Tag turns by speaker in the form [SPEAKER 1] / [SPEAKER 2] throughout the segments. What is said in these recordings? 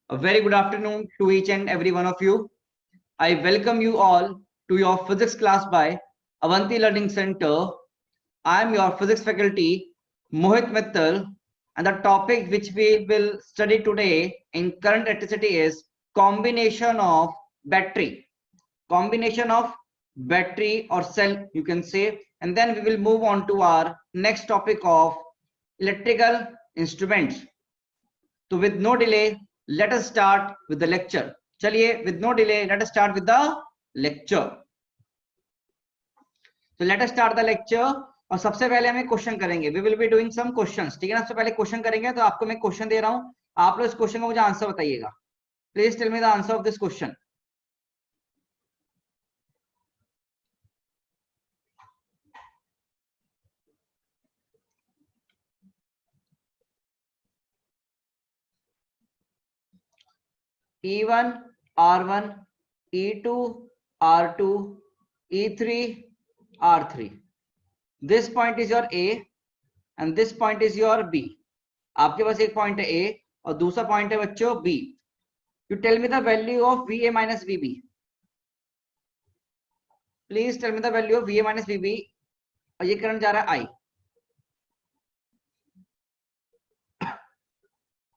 [SPEAKER 1] A very good afternoon to each and every one of you. I welcome you all to your physics class by Avanti Learning Center. I am your physics faculty, Mohit Mittal, and the topic which we will study today in current electricity is combination of battery. Combination of battery or cell, you can say, and then we will move on to our next topic of electrical instruments. So with no delay, let us start with the lecture. चलिए, with no delay, let us start with the lecture. So let us start the lecture. और सबसे पहले हमें question करेंगे. We will be doing some questions. ठीक है ना? सबसे पहले क्वेश्चन करेंगे. तो आपको मैं क्वेश्चन दे रहा हूं, आप लोग इस क्वेश्चन का मुझे आंसर बताइएगा. Please tell me the answer of this question. E1, R1, E2, R2, E3, R3. This point is your A and this point is your B. आपके पास एक पॉइंट है A और दूसरा पॉइंट है बच्चों B. You tell me the value of VA minus VB. Please tell me the value of VA minus VB. और ये current जा रहा है I.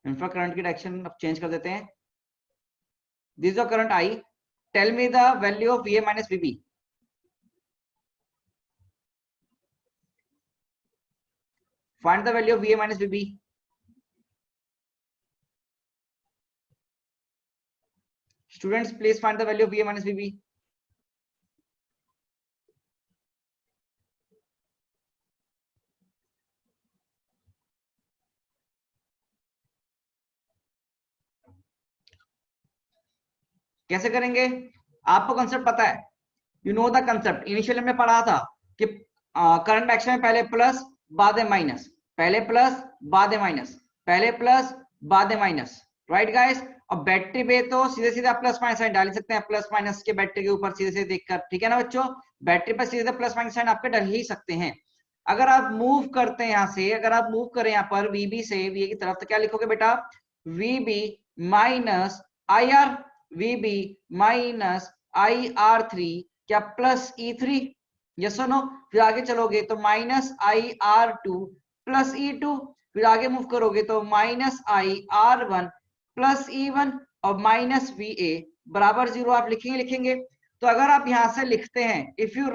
[SPEAKER 1] इंफ्रा करंट की डायरेक्शन अब चेंज कर देते हैं. This is your current I. Tell me the value of VA minus VB. Find the value of VA minus VB. Students, please find the value of VA minus VB. कैसे करेंगे? आपको concept पता है. You know the concept. Initially हमने पढ़ा था कि current action में पहले प्लस बाद में माइनस, पहले प्लस बाद में माइनस, पहले प्लस बाद में माइनस. Right guys? अब बैटरी पे तो सीधे सीधे आप प्लस माइनस साइन डाल सकते हैं, प्लस माइनस के बैटरी के ऊपर सीधे सीधे देखकर. ठीक है ना बच्चों? बैटरी पर सीधे प्लस माइनस साइन आपके डाल ही सकते हैं. अगर आप मूव करते हैं यहां से, अगर आप मूव करें यहाँ पर वीबी से वीए की तरफ, तो क्या लिखोगे बेटा? VB minus I R, VB minus I R three, क्या प्लस ई थ्री? यस और नो? फिर आगे चलोगे तो minus I R two plus E two, फिर आगे मूव करोगे तो minus I R one plus E one और माइनस वी ए बराबर 0 आप लिखेंगे. तो अगर आप यहां से लिखते हैं, if you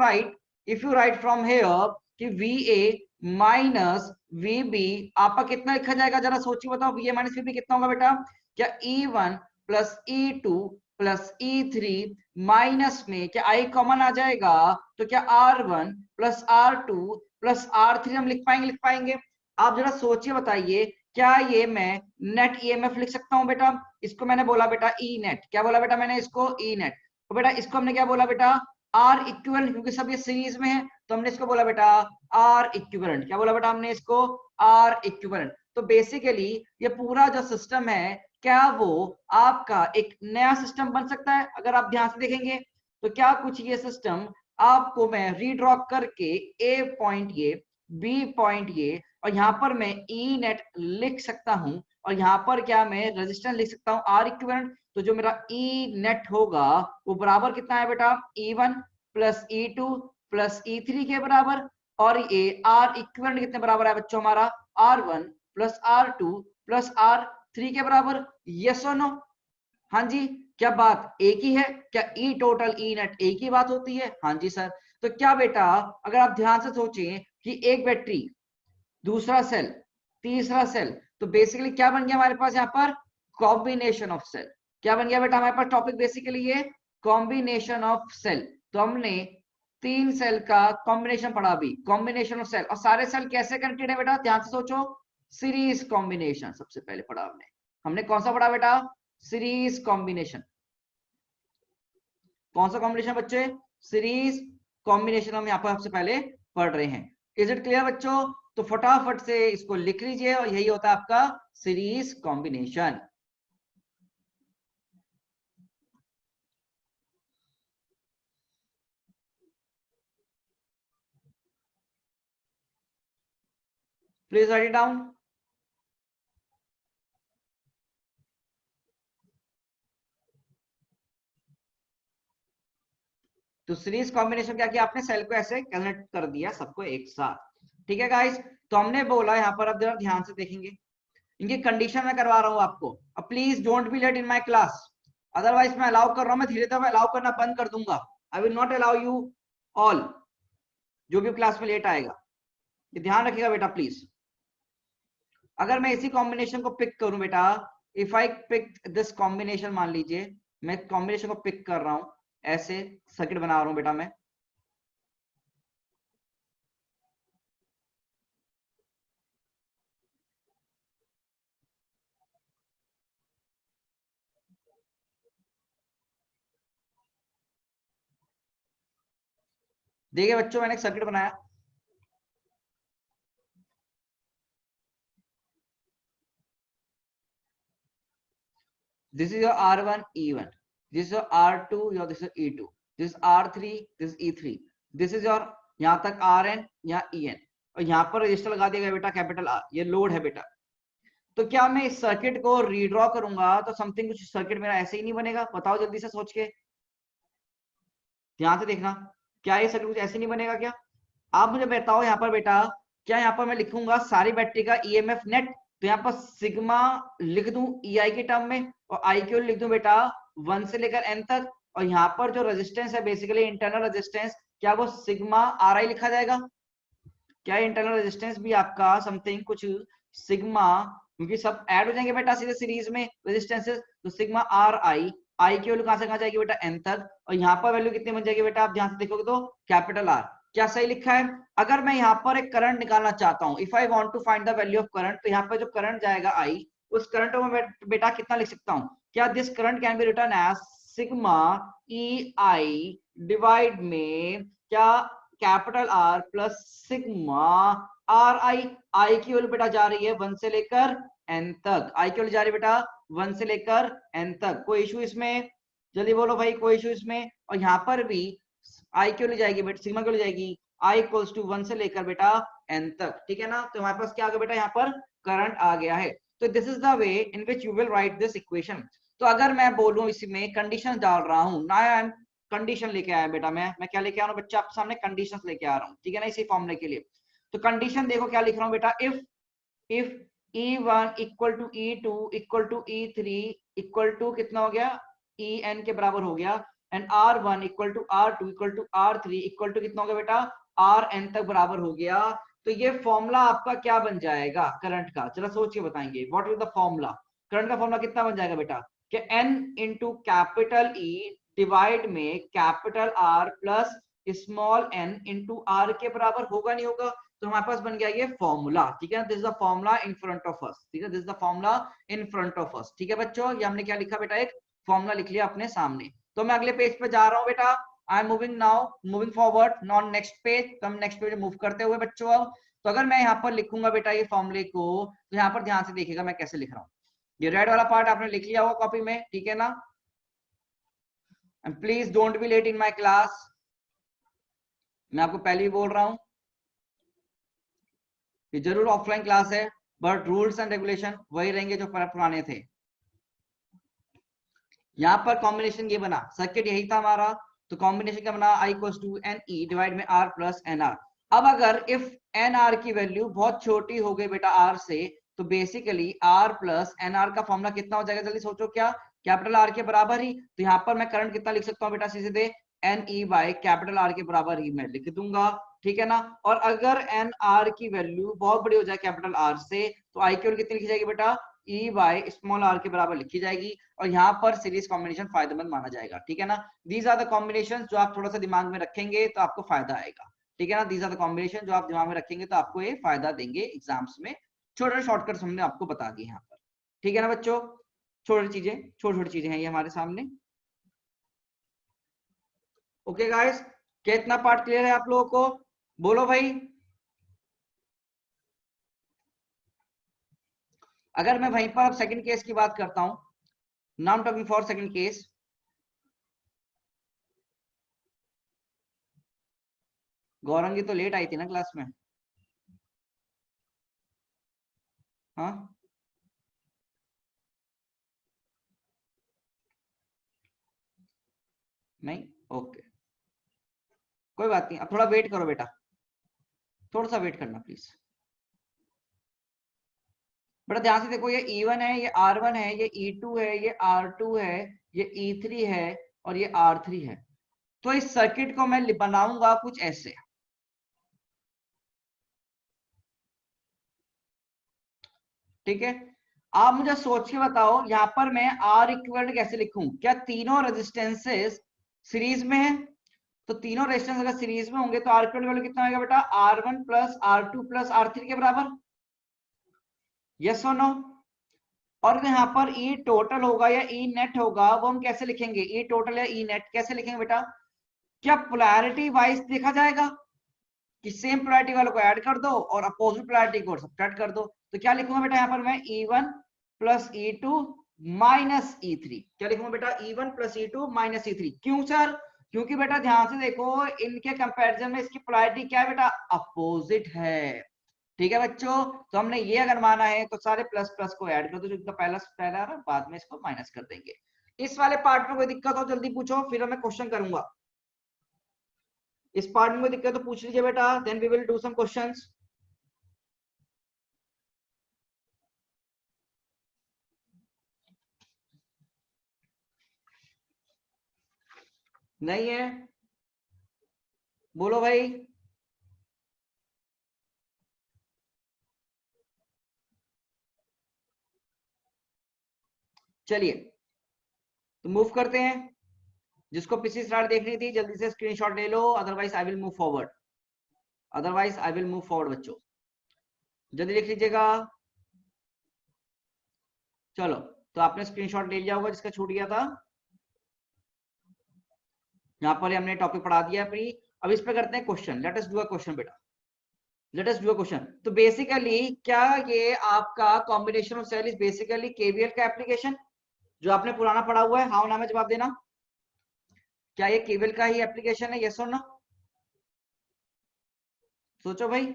[SPEAKER 1] write from here कि V A minus V B, आपका कितना लिखा जाएगा? जरा सोचिए, बताओ. V A minus V B कितना होगा बेटा? क्या E one plus E two plus E three minus में क्या आई कॉमन आ जाएगा? तो क्या R one plus R two plus R three हम लिख पाएंगे? आप जरा सोचिए, बताइए, क्या ये मैं नेट ईएमएफ लिख सकता हूं बेटा? इसको मैंने बोला बेटा ई नेट. क्या बोला बेटा मैंने? इसको ई नेट. तो बेटा इसको हमने क्या बोला बेटा? आर इक्विवेलेंट, क्योंकि सब ये सीरीज में है तो हमने इसको बोला बेटा आर इक्विवेलेंट. क्या बोला बेटा हमने इसको? Are equivalent. तो बेसिकली ये पूरा जो सिस्टम है, क्या वो आपका एक नया सिस्टम बन सकता है? अगर आप ध्यान से देखेंगे तो क्या कुछ ये सिस्टम आपको मैं रीड्रॉ करके ए पॉइंट ये, बी पॉइंट ये, और यहाँ पर मैं ई नेट लिख सकता हूं, और यहाँ पर क्या मैं रेजिस्टेंस लिख सकता हूं आर इक्विवेलेंट. तो जो मेरा ई नेट होगा वो बराबर कितना है बेटा? ई one plus E two plus E three के बराबर. और ये आर इक्विवेलेंट कितने बराबर है बच्चों? हमारा R one plus R two plus R three के बराबर. यस और नो? हाँ जी. क्या बात एक ही है? क्या ई टोटल ई नेट एक ही बात होती है? हाँ जी सर. तो क्या बेटा, अगर आप ध्यान से सोचें कि एक बैटरी, दूसरा सेल, तीसरा सेल, तो बेसिकली क्या बन गया हमारे पास यहाँ पर? Combination of cell. क्या बन गया बेटा हमारे पास टॉपिक? बेसिकली ये कॉम्बिनेशन ऑफ सेल. तो हमने तीन सेल का कॉम्बिनेशन पढ़ा अभी, कॉम्बिनेशन ऑफ सेल. और सारे सेल कैसे कनेक्टेड है बेटा? ध्यान से सोचो. सीरीज कॉम्बिनेशन सबसे पहले पढ़ा हमने कौन सा पढ़ा बेटा? Series combination. कौन सा कॉम्बिनेशन बच्चे? सीरीज कॉम्बिनेशन हम यहाँ पर सबसे पहले पढ़ रहे हैं. इज इट क्लियर बच्चों? तो फटाफट से इसको लिख लीजिए, और यही होता है आपका series combination. Please right it down. तो सीरीज कॉम्बिनेशन क्या किया आपने, सेल को ऐसे कनेक्ट कर दिया सबको एक साथ। ठीक है गाइस, तो हमने बोला यहाँ पर, अब जरा ध्यान से देखेंगे, इनकी कंडीशन मैं करवा रहा हूँ आपको। अब please don't be late in my class, otherwise मैं अलाउ कर रहा हूँ, मैं धीरे धीरे अलाउ करना बंद कर दूंगा। I will not allow you all, जो भी क्लास में लेट आएगा, ये ध्यान रखिएगा बेटा प्लीज। अगर मैं इसी कॉम्बिनेशन को पिक करूं बेटा, if I pick this combination, मान लीजिए मैं कॉम्बिनेशन को पिक कर रहा हूं, ऐसे सर्किट बना रहा हूं बेटा मैं, देखिए बच्चों मैंने एक सर्किट बनाया, this is your R1 E1, this is your R2, your this is E2, this is R3, this is E3, this is your यहां तक Rn, यहाँ En, और यहाँ पर रजिस्टर लगा दिया गया बेटा कैपिटल R, ये लोड है बेटा। तो क्या मैं इस सर्किट को रीड्रॉ करूंगा तो समथिंग कुछ सर्किट मेरा ऐसे ही नहीं बनेगा, बताओ जल्दी से सोच के, ध्यान से देखना, क्या ये सर्किट कुछ ऐसे नहीं बनेगा क्या? आप मुझे बताओ यहाँ पर बेटा, क्या यहाँ पर मैं लिखूंगा सारी बैटरी का ईएमएफ नेट, तो यहाँ पर सिग्मा लिख दूं ईआई के टर्म में, और आई क्यू लिख दूं बेटा 1 से लेकर एन तक, और यहाँ पर जो रेजिस्टेंस है बेसिकली इंटरनल रेजिस्टेंस, क्या वो सिग्मा आर आई लिखा जाएगा? क्या इंटरनल रेजिस्टेंस भी आपका समथिंग कुछ सिग्मा, क्योंकि सब ऐड हो जाएंगे बेटा सीधे सीरीज में रेजिस्टेंसेस, तो सिग्मा आर आई, आई की वैल्यू कहां से कहां जाएगी बेटा एन तक, और यहाँ पर वैल्यू कितनी बन जाएगी बेटा, आप ध्यान से देखोगे तो कैपिटल आर। क्या सही लिखा है? अगर मैं यहाँ पर एक करंट निकालना चाहता हूँ, if I want to find the value of current, तो यहाँ पर जो करंट जाएगा आई, उस करंट को मैं बेटा कितना लिख सकता हूँ? क्या this current can be written as sigma E I divide में क्या capital R plus sigma R I. I की वैल्यू बेटा जा रही है 1 से लेकर एन तक, आई की वैल्यू जा रही है बेटा 1 से लेकर एन तक, कोई इशू इसमें? जल्दी बोलो भाई, कोई इशू इसमें? और यहाँ पर भी आई की वैल्यू जाएगी बेटा, सिग्मा की वैल्यू जाएगी आई इक्वल्स टू 1 से लेकर बेटा एन तक, ठीक है ना? तो हमारे पास क्या आ गया बेटा, यहाँ पर करंट आ गया है। तो this is the way in which you will write this equation. तो अगर मैं बोलूं इसमें कंडीशन डाल रहा हूं ना, आई एम कंडीशन लेके आया बेटा, मैं क्या लेके आ रहा हूँ बच्चा आपके सामने, कंडीशंस लेके आ रहा हूँ, ठीक है ना, इसी फॉर्मूले के लिए। तो कंडीशन देखो क्या लिख रहा हूँ बेटा, if E1 equal to E2 equal to E3 equal to कितना हो गया, En के बराबर हो गया, and R1 equal to R2 equal to R3 equal to कितना हो गया बेटा, Rn तक बराबर हो गया, तो ये फॉर्मूला आपका क्या बन जाएगा करंट का, चलो सोच के बताएंगे, what is the formula? Current का फॉर्मूला कितना बन जाएगा बेटा, कि N into capital E divide में capital R plus small n into R के बराबर होगा नहीं होगा? तो हमारे पास बन गया ये फॉर्मूला, ठीक है, this is the formula in front of us, ठीक है, this is the formula in front of us, ठीक है बच्चों, ये हमने क्या लिखा बेटा, एक फॉर्मूला लिख लिया अपने सामने। तो मैं अगले पेज पे जा रहा हूँ बेटा, I am moving now, moving forward non next page, तो हम नेक्स्ट पेज मूव करते हुए बच्चों अब, तो अगर मैं यहाँ पर लिखूंगा बेटा ये फॉर्मूले को, तो यहाँ पर ध्यान से देखिएगा मैं कैसे लिख रहा हूँ, ये रेड वाला पार्ट आपने लिख लिया होगा कॉपी में, ठीक है ना? And please don't be late in my class, मैं आपको पहले ही बोल रहा हूँ, ये जरूर ऑफलाइन क्लास है, बट रूल्स एंड रेगुलेशन वही रहेंगे जो पुराने थे। यहाँ पर कॉम्बिनेशन ये बना, सर्किट यही था हमारा, तो कॉम्बिनेशन क्या बना, I equals to N E divide में आर प्लस एन आर। अब अगर इफ एन आर की वैल्यू बहुत छोटी हो गई बेटा आर से, तो basically R plus N R का फॉर्मूला कितना हो जाएगा, जल्दी सोचो, क्या कैपिटल आर के बराबर ही, तो यहाँ पर मैं करंट कितना लिख सकता हूँ बेटा, सीधे N E by capital R के बराबर ही मैं लिख दूंगा, ठीक है ना? और अगर एन आर की वैल्यू बहुत बड़ी हो जाए कैपिटल आर से, तो आई की वैल्यू कितनी लिखी जाएगी बेटा, ई बाई स्मॉल आर के बराबर लिखी जाएगी, और यहाँ पर सीरीज कॉम्बिनेशन फायदेमंद माना जाएगा, ठीक है ना? दीज आर द कॉम्बिनेशन जो आप थोड़ा सा दिमाग में रखेंगे तो आपको फायदा आएगा, ठीक है ना? दीज आर द कॉम्बिनेशन जो आप दिमाग में रखेंगे तो आपको ये फायदा देंगे एग्जाम्स में। छोटे शॉर्टकट्स हमने आपको बता दिए यहाँ पर, ठीक है ना बच्चों? छोटी छोटी चीजें हैं ये हमारे सामने। ओके गाइस, कितना पार्ट क्लियर है आप लोगों को, बोलो भाई। अगर मैं वहीं पर अब सेकंड केस की बात करता हूं, now talking for second case, Gaurangi तो लेट आई थी ना क्लास में, हाँ? नहीं, ओके। कोई बात नहीं, अब थोड़ा वेट करो बेटा, थोड़ा सा वेट करना प्लीज। बेटा ध्यान से देखो, ये E1 है, ये R1 है, ये E2 है, ये R2 है, ये E3 है और ये R3 है। तो इस सर्किट को मैं बनाऊंगा कुछ ऐसे, ठीक है। आप मुझे सोच के बताओ यहाँ पर मैं R इक्विवेलेंट कैसे लिखूं? क्या तीनों रेजिस्टेंसेस सीरीज में है? तो तीनों रेजिस्टेंस अगर सीरीज में होंगे तो R इक्विवेलेंट वैल्यू कितना होगा बेटा? R1 plus R2 plus R3 के बराबर, यस और नो? और यहाँ पर E टोटल होगा या E नेट होगा, वो हम कैसे लिखेंगे? E टोटल या E नेट कैसे लिखेंगे बेटा? क्या पोलैरिटी वाइज देखा जाएगा कि सेम पोलैरिटी वालों को ऐड कर दो और अपोजिट पोलैरिटी को सब्ट्रैक्ट कर दो? तो क्या लिखूंगा बेटा यहाँ पर मैं? E1 plus E2 minus E3। क्या लिखूंगा बेटा? E1 plus E2 minus E3। क्यों सर? क्योंकि बेटा ध्यान से देखो, इनके कंपैरिजन में इसकी पोलैरिटी क्या है बेटा? अपोजिट है। ठीक है बच्चों, तो हमने ये अगर माना है तो सारे प्लस प्लस को ऐड कर दो, जो पहला पहला आ रहा, बाद में इसको माइनस कर देंगे। इस वाले पार्ट में कोई दिक्कत हो जल्दी पूछो, फिर मैं क्वेश्चन करूंगा। इस पार्ट में कोई दिक्कत तो पूछ लीजिए बेटा, then we will do some questions. नहीं है? बोलो भाई। चलिए तो मूव करते हैं। जिसको पिछली स्लाइड देखनी थी जल्दी से स्क्रीनशॉट ले लो, otherwise I will move forward, otherwise I will move forward. बच्चों जल्दी लिख लीजिएगा। चलो तो आपने स्क्रीनशॉट ले लिया होगा जिसका छूट गया था। यहाँ पर हमने टॉपिक पढ़ा दिया प्री। अब इस पे करते हैं question. Let us do a question बेटा, let us do a question. तो बेसिकली क्या ये आपका combination of cell is basically KVL का एप्लीकेशन जो आपने पुराना पढ़ा हुआ है? हाँ ना में जवाब देना। क्या ये केवीएल का ही एप्लीकेशन है? यस और नो? सोचो भाई।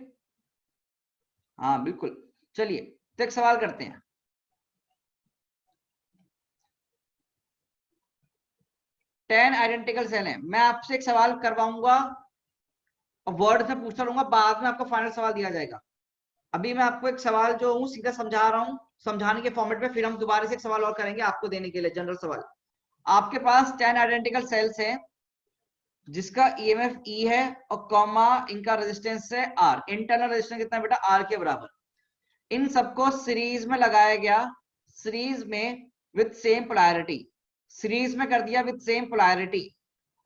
[SPEAKER 1] हाँ बिल्कुल। चलिए तो एक सवाल करते हैं। 10 आइडेंटिकल सेल है, मैं आपसे एक सवाल करवाऊंगा और वर्ड से पूछता रहूंगा, बाद में आपको फाइनल सवाल दिया जाएगा। अभी मैं आपको एक सवाल जो हूँ सीधा समझा रहा हूँ, समझाने के फॉर्मेट में, फिर हम दोबारा से एक सवाल और करेंगे आपको देने के लिए, जनरल सवाल। आपके पास 10 आइडेंटिकल सेल्स है जिसका ईएमएफ ई है और कॉमा इनका रेजिस्टेंस है आर। इंटरनल रेजिस्टेंस कितना है बेटा? आर के बराबर। इन सबको सीरीज में लगाया गया, सीरीज में विथ सेम पोलैरिटी, सीरीज में कर दिया विथ सेम पोलैरिटी।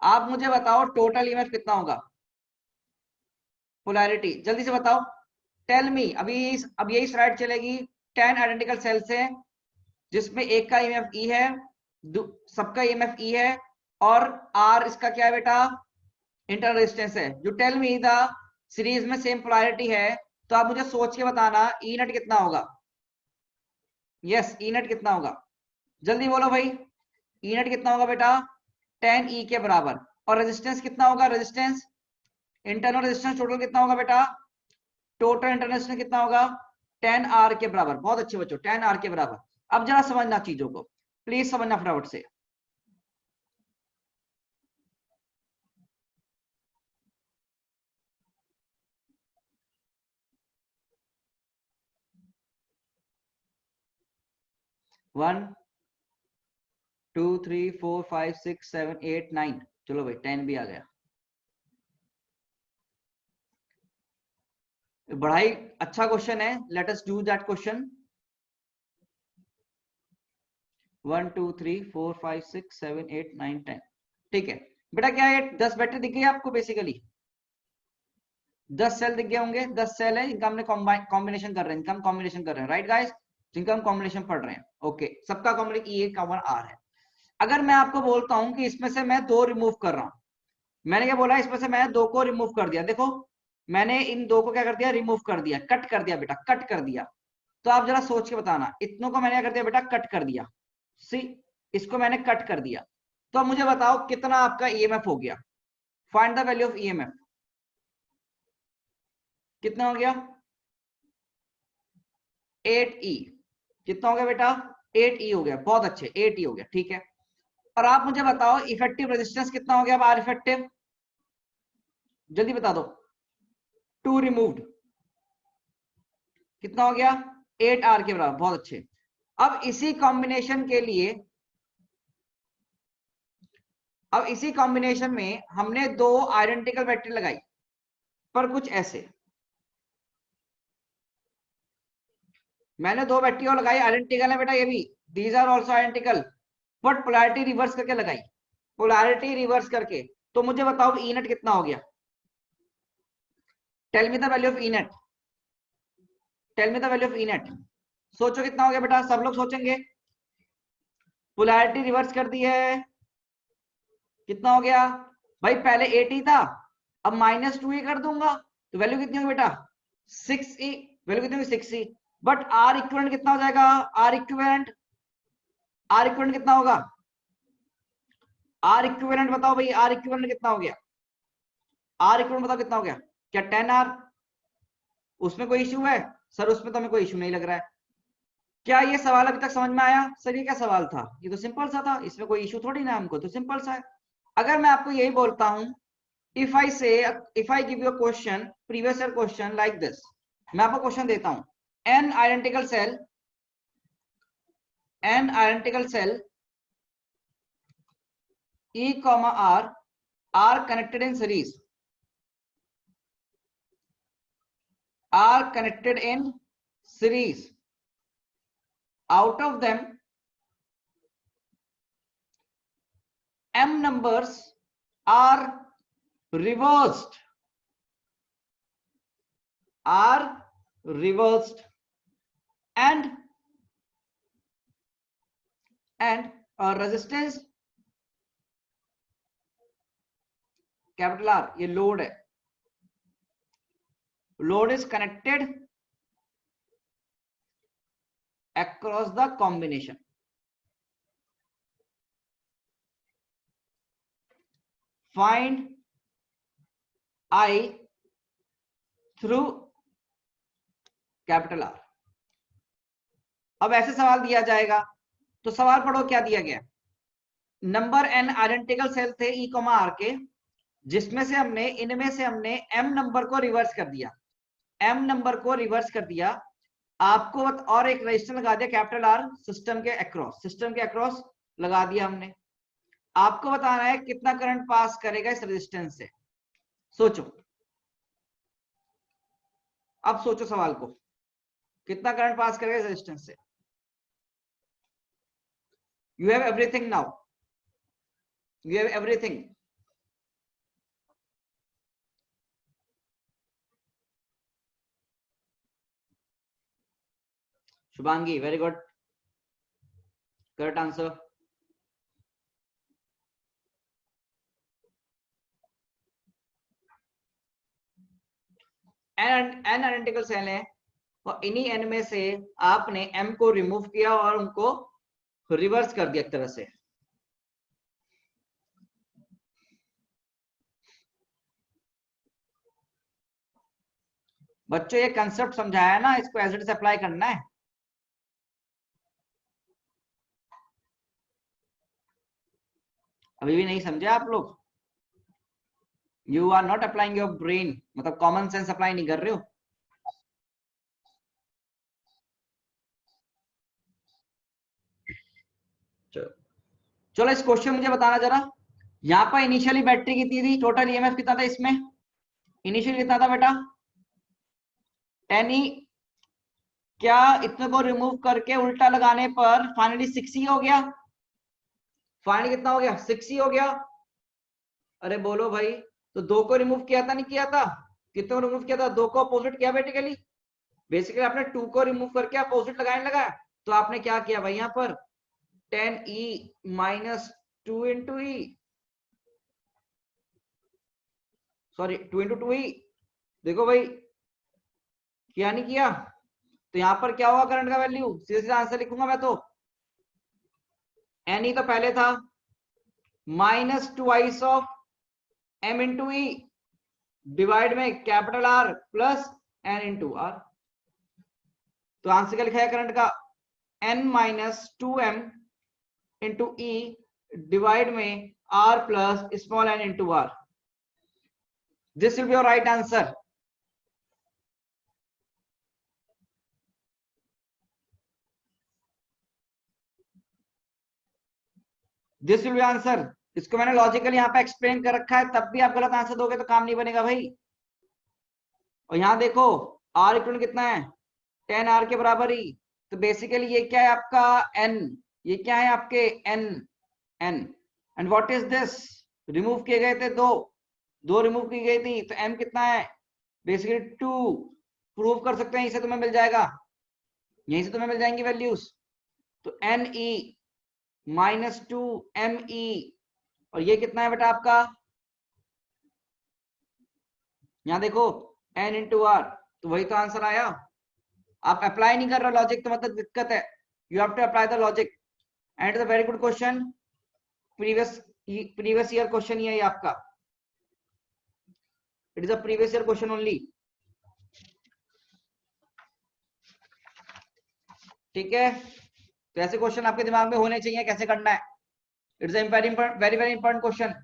[SPEAKER 1] आप मुझे बताओ टोटल ईएमएफ कितना होगा? पोलैरिटी जल्दी से बताओ, टेल मी। अभी अब यही स्लाइड चलेगी। 10 आइडेंटिकल सेल्स है जिसमें एक का ईएमएफ ई है, सबका ईएमएफ ई है और आर इसका क्या है बेटा? इंटरनल रेजिस्टेंस है। जो टेल मी द सीरीज में सेम पोलैरिटी है, तो आप मुझे सोच के बताना ई नेट कितना होगा। यस, ई नेट कितना होगा? जल्दी बोलो भाई। ई नेट कितना होगा बेटा? 10 ई के बराबर। और रेजिस्टेंस कितना होगा? रेजिस्टेंस इंटरनल रेजिस्टेंस टोटल कितना होगा बेटा? टोटल इंटरनल रेजिस्टेंस कितना होगा? 10 आर के बराबर। बहुत अच्छे बच्चों, 10 आर के बराबर। अब जरा समझना चीजों को, प्लीज समझना फटाफट से। One, two, three, four, five, six, seven, eight, nine. चलो भाई 10 भी आ गया। बड़ा ही अच्छा क्वेश्चन है, late us do that question. 1 2 3 4 5 6 7 8 9 10। ठीक है बेटा, क्या ये 10 बैटरी दिख गई आपको? बेसिकली 10 सेल दिख गए होंगे। 10 सेल है जिनका हमने कॉम्बिनेशन कर रहे हैं, जिनका हम कॉम्बिनेशन कर रहे हैं, राइट गाइस? जिनका हम कॉम्बिनेशन पढ़ रहे हैं। ओके, सबका कॉम्बिनेशन ई का 1 आर है। अगर मैं आपको बोलता हूं कि इसमें से मैं 2 रिमूव कर रहा हूं, मैंने क्या बोला? इसमें से मैं 2 को रिमूव कर दिया। देखो मैंने इन 2 को क्या कर दिया? रिमूव कर दिया, कट कर दिया बेटा, कट कर दिया। तो आप जरा सोच के बताना, इतनों को मैंने क्या कर दिया बेटा? कट कर दिया। सी, इसको मैंने कट कर दिया। तो अब मुझे बताओ कितना आपका ईएमएफ हो गया? Find the value of EMF. कितना हो गया? 8E। कितना हो गया बेटा? 8E हो गया। बहुत अच्छे, 8E हो गया। ठीक है, और आप मुझे बताओ इफेक्टिव रेजिस्टेंस कितना हो गया अब? आर इफेक्टिव जल्दी बता दो। 2 रिमूव्ड कितना हो गया? 8R के बराबर। बहुत अच्छे। अब इसी कॉम्बिनेशन के लिए, अब इसी कॉम्बिनेशन में हमने 2 आइडेंटिकल बैटरी लगाई, पर कुछ ऐसे। मैंने 2 बैटरी और लगाई, आइडेंटिकल है बेटा ये भी, these are also identical, but polarity reverse करके लगाई, पोलैरिटी रिवर्स करके। तो मुझे बताओ ई नेट कितना हो गया? Tell me the value of E net, tell me the value of E net. सोचो कितना हो गया बेटा, सब लोग सोचेंगे। पोलैरिटी रिवर्स कर दी है, कितना हो गया भाई? पहले 8 था, अब -2 कर दूंगा, तो वैल्यू कितनी होगी बेटा? 6e। वैल्यू कितनी होगी? 6e। बट आर इक्विवेलेंट कितना हो जाएगा? आर इक्विवेलेंट, आर इक्विवेलेंट कितना होगा? आर इक्विवेलेंट बताओ भाई, आर इक्विवेलेंट कितना हो गया? आर इक्विवेलेंट बताओ कितना हो गया? क्या 10R? उसमें कोई इश्यू है? सर उसमें तो हमें कोई इश्यू नहीं लग रहा है। क्या ये सवाल अभी तक समझ में आया? सर ये क्या सवाल था? ये तो सिंपल सा था, इसमें कोई इश्यू थोड़ी ना, हमको तो सिंपल सा है। अगर मैं आपको यही बोलता हूं, if I say, if I give you a question, previous year question like this, मैं आपको क्वेश्चन देता हूं, n identical cell, n identical cell E comma R are connected in series, are connected in series. Out of them, m numbers are reversed, are reversed, and resistance capital R, ये load है, load is connected across the combination. Find I through capital R। अब ऐसे सवाल दिया जाएगा, तो सवाल पढ़ो क्या दिया गया। नंबर n आइडेंटिकल सेल थे E, R के, जिसमें से हमने, इनमें से हमने m नंबर को रिवर्स कर दिया, m नंबर को रिवर्स कर दिया आपको, और एक रजिस्टर लगा दिया कैपिटल R सिस्टम के अक्रॉस, सिस्टम के अक्रॉस लगा दिया हमने। आपको बताना है कितना करंट पास करेगा इस रेजिस्टेंस से। सोचो, अब सोचो सवाल को, कितना करंट पास करेगा इस रेजिस्टेंस से। You have everything now, you have everything. Shubhangi, very good, correct answer. N identical cell है, और इन्हीं एन में से आपने m को रिमूव किया और उनको रिवर्स कर दिया एक तरह से। बच्चों ये कंसेप्ट समझाया ना, इसको एज इट इज अप्लाई करना है। अभी भी नहीं समझे आप लोग? You are not applying your brain, मतलब कॉमन सेंस अप्लाई नहीं कर रहे हो। चलो इस क्वेश्चन मुझे बताना जरा, यहाँ पर इनिशियली बैटरी कितनी थी, टोटल ईएमएफ कितना था इसमें, इनिशियली कितना था बेटा? 10E। क्या इतने को रिमूव करके उल्टा लगाने पर फाइनली 6E हो गया? फाइनली कितना हो गया? 6E हो गया। अरे बोलो भाई, तो 2 को रिमूव किया था, नहीं किया था? कितने को रिमूव किया था? 2 को अपोजिट किया बेसिकली, बेसिकली आपने 2 को रिमूव करके अपोजिट लगाने लगा। तो आपने क्या किया भाई, यहाँ पर 10E माइनस 2 इंटू ई, सॉरी 2 इंटू 2E। देखो भाई क्या नहीं किया, तो यहां पर क्या होगा करंट का वैल्यू, सीधे सीधा आंसर लिखूंगा मैं तो। एन तो पहले था, minus twice of m into E, divide में capital R plus n into R. तो आंसर क्या लिखा है करंट का? n minus 2m into E divide में r plus small n into R. This will be your right answer. This will be answer. इसको मैंने logically यहाँ पे एक्सप्लेन कर रखा है, तब भी आप गलत आंसर दोगे तो काम नहीं बनेगा भाई। और यहाँ देखो आर इक्वल कितना है, 10 आर के बराबर ही। तो बेसिकली ये क्या है आपका एन, ये क्या है आपके N, N and what is this, remove किए गए थे दो, दो रिमूव की गई थी, तो एम कितना है बेसिकली 2। प्रूव कर सकते हैं, इसे तुम्हें मिल जाएगा, यहीं से तुम्हें मिल जाएंगी वैल्यूज। तो एन ई -2 एम ई, और ये कितना है बेटा आपका, यहां देखो एन इंटू आर, तो वही तो आंसर आया। आप अप्लाई नहीं कर रहे लॉजिक तो मतलब दिक्कत है, you have to apply the logic and the very good question. Previous year question ये आपका, it is a previous year question only. ठीक है, तो ऐसे क्वेश्चन आपके दिमाग में होने चाहिए कैसे करना है। It's a very very important question.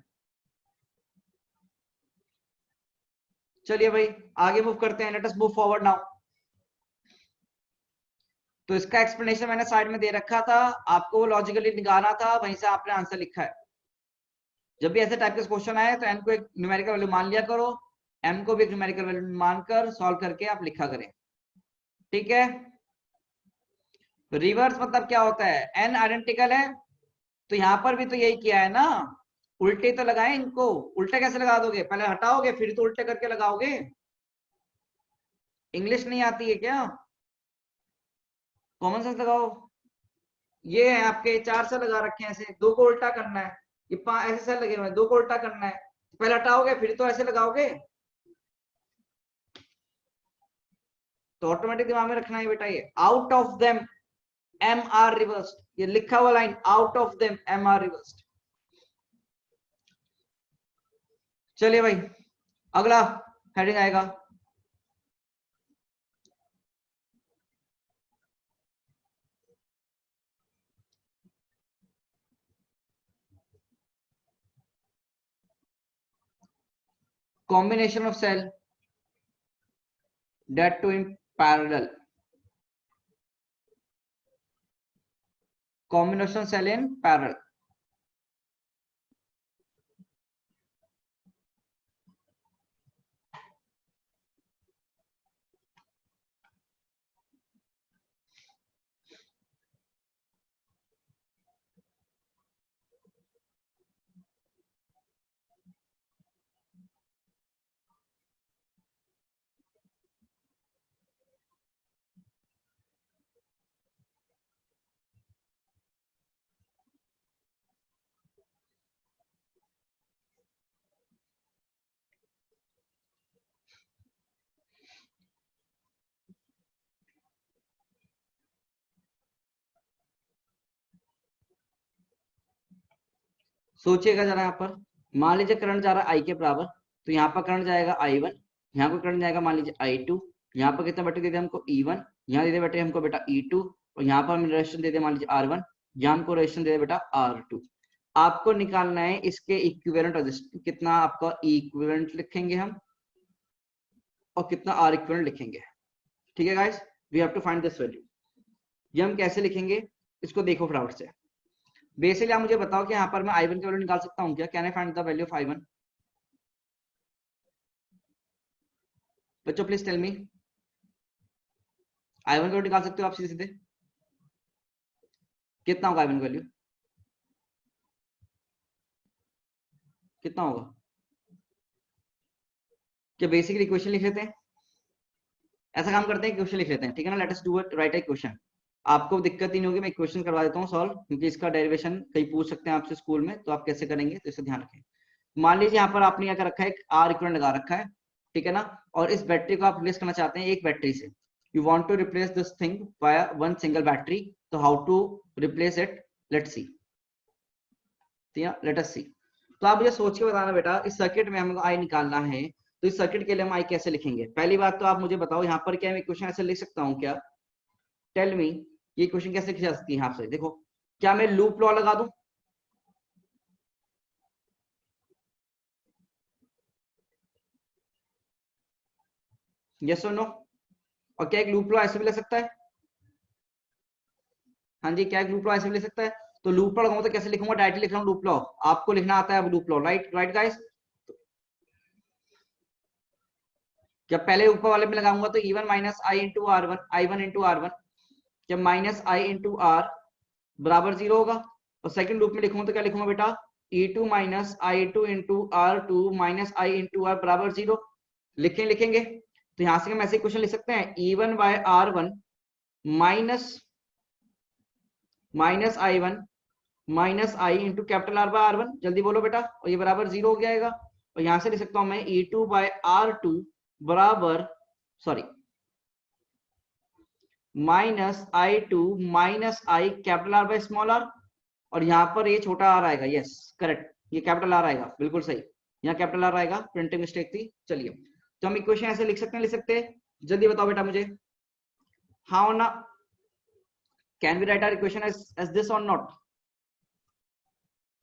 [SPEAKER 1] चलिए भाई आगे मूव करते हैं, let us move forward now. तो इसका एक्सप्लेनेशन मैंने साइड में दे रखा था, आपको वो लॉजिकली निकालना था, वहीं से आपने आंसर लिखा है। जब भी ऐसे टाइप के क्वेश्चन आए तो एन को एक न्यूमेरिकल वैल्यू मान लिया करो, एम को भी एक न्यूमेरिकल वैल्यू मानकर सॉल्व करके आप लिखा करें। ठीक है, रिवर्स मतलब क्या होता है, एन आइडेंटिकल है तो यहां पर भी तो यही किया है ना, उल्टे तो लगाए इनको। उल्टे कैसे लगा दोगे, पहले हटाओगे फिर तो उल्टे करके लगाओगे। इंग्लिश नहीं आती है क्या, कॉमन सेंस लगाओ। ये है आपके 4 से लगा रखे हैं, ऐसे दो को उल्टा करना है, ये 5 ऐसे से लगे हुए हैं, दो को उल्टा करना है, पहले हटाओगे फिर तो ऐसे लगाओगे। तो ऑटोमेटिक दिमाग में रखना है बेटा, ये out of them M are reversed, ये लिखा हुआ line out of them M are reversed. चलिए भाई अगला हेडिंग आएगा, combination of cell that two in parallel, combination cell in parallel। सोचिएगा जरा, यहाँ पर मान लीजिए करंट जा रहा है आई के बराबर, तो यहाँ पर करंट जाएगा I1, यहाँ पर करंट जाएगा मान लीजिए I2, यहाँ पर कितना बैटरी दे दे हमको E1, यहाँ दे दे बैटरी हमको बेटा E2, और यहाँ पर हम रेजिस्टेंस दे दे मान लीजिए R1, यहाँ हमको रेजिस्टेंस दे दे बेटा R2। आपको निकालना है इसके इक्विवेलेंट रेजिस्टेंस, कितना आपका इक्विवेलेंट लिखेंगे हम और कितना R इक्विवेलेंट लिखेंगे। ठीक है guys, we have to find this value. ये हम कैसे लिखेंगे इसको देखो फटाफट से। बेसिकली आप मुझे बताओ कि यहाँ पर मैं I1 की वैल्यू निकाल सकता हूँ क्या, can I find the value of I1? बच्चों प्लीज टेल मी, I1 की वैल्यू निकाल सकते हो आप सीधे सीधे, कितना होगा I1 की वैल्यू, कितना होगा? क्या बेसिकली इक्वेशन लिख लेते हैं, ऐसा काम करते हैं इक्वेशन लिख लेते हैं, ठीक है ना। Late us do it, right a question. आपको दिक्कत ही नहीं होगी, मैं इक्वेशन करवा देता हूँ सॉल्व, क्योंकि इसका डेरिवेशन कहीं पूछ सकते हैं आपसे स्कूल में, तो आप कैसे करेंगे तो इसे ध्यान रखें। मान लीजिए यहाँ पर आपने क्या कर रखा है, एक आर इक्विवेलेंट लगा रखा है, ठीक है ना, और इस बैटरी को आप रिप्लेस करना चाहते हैं एक बैटरी से। You want to replace this thing by one single battery, तो how to replace it, let's see, let us see. तो आप मुझे सोच के बताना बेटा, इस सर्किट में हमको आई निकालना है, तो इस सर्किट के लिए हम आई कैसे लिखेंगे। पहली बात तो आप मुझे बताओ, यहाँ पर क्या मैं इक्वेशन ऐसे लिख सकता हूँ क्या, टेल मी, ये क्वेश्चन कैसे लिखी जा सकती है यहाँ से, देखो क्या मैं लूप लॉ लगा दूं, यस और नो? और क्या एक लूप लॉ ऐसे भी ले सकता है? हाँ जी, क्या एक लूप लॉ ऐसे भी ले सकता है? तो लूप लॉ लगाऊंगा तो कैसे लिखूंगा? डायरेक्टली लिख रहा हूँ लूप लॉ। आपको लिखना आता है अब loop law, right? Right guys? जब पहले ऊपर वाले में लगाऊंगा तो E1 minus I into R one, I1 into R one, जब माइनस आई इंटू आर बराबर 0 होगा। और सेकंड लूप में लिखूंगा तो क्या लिखूंगा बेटा? E2 minus I two into R two minus I into R बराबर 0। लिखेंगे तो यहां से हम ऐसे क्वेश्चन लिख सकते हैं, E1 by R one minus I1 minus I into capital R by R one. जल्दी बोलो बेटा, और ये बराबर 0 हो जाएगा। और यहां से लिख सकता हूं मैं E2 बाय आर टू बराबर, sorry, minus I2 minus I capital R by small R. और यहाँ पर ये छोटा आर आएगा, यस करेक्ट, ये कैपिटल आर आएगा, बिल्कुल सही। यहाँ कैपिटल आर आएगा, प्रिंटिंग मिस्टेक थी। चलिए, तो हम इक्वेशन ऐसे लिख सकते हैं, लिख सकते हैं? जल्दी बताओ बेटा मुझे, हाँ और ना? Can we write our equation as this और नॉट?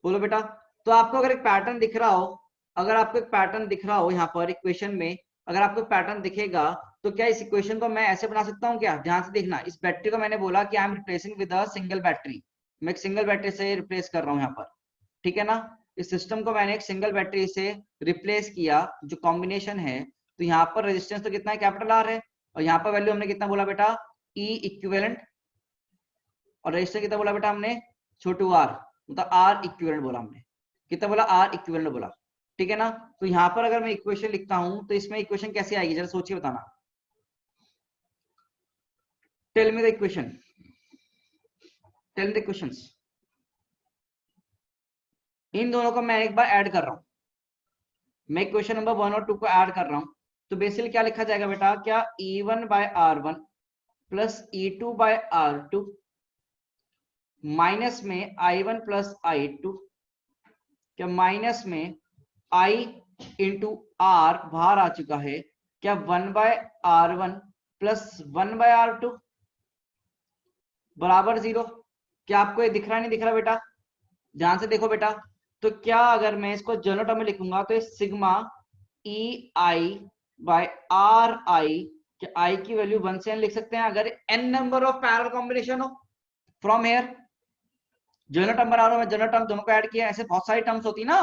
[SPEAKER 1] बोलो बेटा। तो आपको अगर एक पैटर्न दिख रहा हो, अगर आपको एक पैटर्न दिख रहा हो यहाँ पर इक्वेशन में, अगर आपको पैटर्न दिखेगा तो क्या इस इक्वेशन को मैं ऐसे बना सकता हूँ क्या? ध्यान से देखना, इस बैटरी को मैंने बोला कि I am replacing with a single battery, मैं एक सिंगल बैटरी से रिप्लेस कर रहा हूँ यहाँ पर, ठीक है ना? इस सिस्टम को मैंने एक सिंगल बैटरी से रिप्लेस किया, जो कॉम्बिनेशन है। तो यहाँ पर रेजिस्टेंस तो कितना है? कैपिटल आर है। और यहाँ पर वैल्यू हमने कितना बोला बेटा? ई इक्विवेलेंट। और रेजिस्टेंस कितना बोला बेटा हमने? छोटू आर, मतलब आर इक्विवेलेंट बोला हमने। कितना बोला? आर इक्विवेलेंट बोला, ठीक है ना? तो यहाँ पर अगर मैं इक्वेशन लिखता हूं तो इसमें इक्वेशन कैसे आएगी, जरा सोचिए, बताना। Tell me the equation, tell me the equations. इन दोनों को मैं एक बार ऐड कर रहा हूं, मैं इक्वेशन नंबर 1 और 2 को ऐड कर रहा हूं। तो बेसिकली क्या लिखा जाएगा बेटा? क्या E1 by R one plus E2 by R two minus में I1 प्लस I2, क्या माइनस में I इंटू आर बाहर आ चुका है, क्या 1 by R one plus 1 by R two बराबर 0। क्या आपको ये दिख रहा नहीं दिख रहा बेटा? ध्यान से देखो बेटा। तो क्या अगर मैं इसको जनरल टर्म में लिखूंगा तो sigma E I by R I, क्या आई की वैल्यू 1 से n लिख सकते हैं अगर n number of parallel combination हो? फ्रॉम हेयर जनरल टर्म बना रहा हूं मैं, जनरल टर्म दोनों को ऐड किया। ऐसे बहुत सारी टर्म्स होती ना,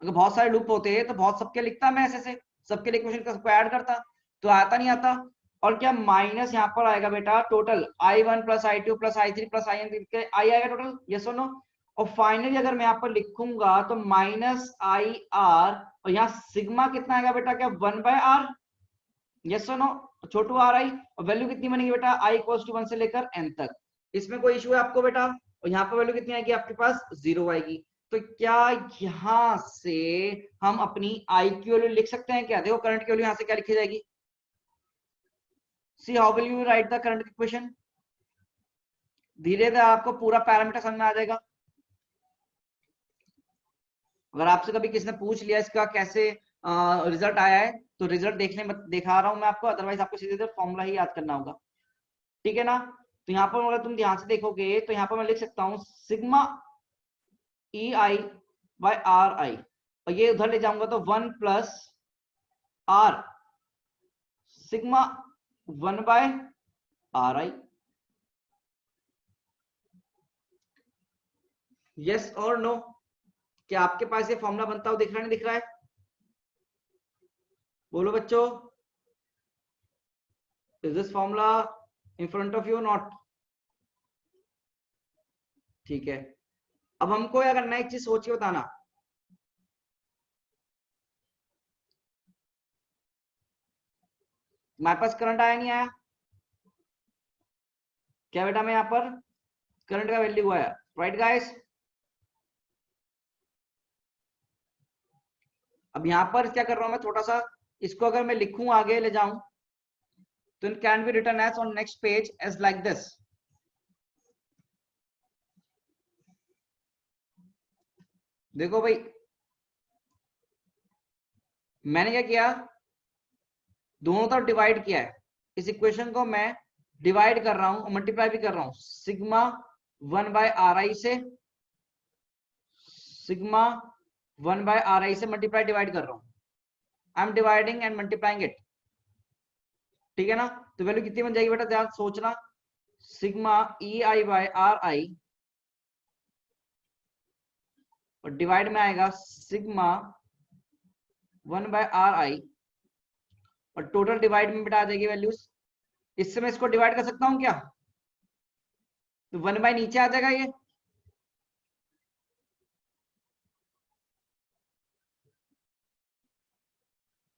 [SPEAKER 1] अगर बहुत सारे लूप होते तो बहुत सबके लिखता मैं ऐसे से, सबके लिए इक्वेशन सबको ऐड करता, तो आता नहीं आता। और क्या माइनस यहाँ पर आएगा बेटा? Total I1 plus I2 plus I3 plus IN आई आएगा टोटल, यस और नो? और फाइनली अगर मैं यहाँ पर लिखूंगा तो माइनस आई आर, और यहाँ सिग्मा कितना आएगा बेटा? क्या 1 बाय आर, यस और नो? छोटू आर आई, और वैल्यू कितनी बनेगी बेटा? आई इक्वल टू 1 से लेकर n तक। इसमें कोई इशू है आपको बेटा? और यहाँ पर वैल्यू कितनी आएगी आपके पास? 0 आएगी। तो क्या यहां से हम अपनी आई की वैल्यू लिख सकते हैं क्या? देखो करंट की वैल्यू यहां से क्या लिखी जाएगी? See how will you right the current equation? धीरे धीरे आपको पूरा पैरामीटर समझ में आ जाएगा। अगर आपसे कभी किसी ने पूछ लिया इसका कैसे रिजल्ट आया है, तो रिजल्ट देखने दिखा रहा हूं मैं आपको, अदरवाइज आपको सीधे फॉर्मूला ही याद करना होगा, ठीक है ना? तो यहाँ पर अगर तुम ध्यान से देखोगे तो यहाँ पर मैं लिख सकता हूँ sigma E I by R I, और ये उधर ले जाऊंगा तो 1 plus R sigma 1 by R I. Yes और नो? क्या आपके पास ये फॉर्मूला बनता हुआ दिख रहा नहीं दिख रहा है? बोलो बच्चों, is this formula in front of you not? ठीक है, अब हमको क्या करना है, एक चीज सोच के बताना। हमारे पास करंट आया नहीं आया? क्या बेटा मैं यहाँ पर करंट का वैल्यू आया, राइट गाइस? अब यहाँ पर क्या कर रहा हूं मैं, थोड़ा सा इसको अगर मैं लिखूं आगे ले जाऊं तो it can be written as on next page as like this। देखो भाई, मैंने क्या किया, दोनों तरफ डिवाइड किया है। इस इक्वेशन को मैं डिवाइड कर रहा हूं, मल्टीप्लाई भी कर रहा हूं, सिग्मा 1 बाय आर आई से, सिग्मा 1 बाय आर आई से मल्टीप्लाई डिवाइड कर रहा हूं। I am dividing and multiplying it. ठीक है ना। तो वैल्यू कितनी बन जाएगी बेटा, ध्यान सोचना, sigma E I by R I और डिवाइड में आएगा सिग्मा 1 बाय आर आई और टोटल डिवाइड में बेटा आ जाएगी वैल्यूज। इससे मैं इसको डिवाइड कर सकता हूं क्या, तो 1 बाय नीचे आ जाएगा ये,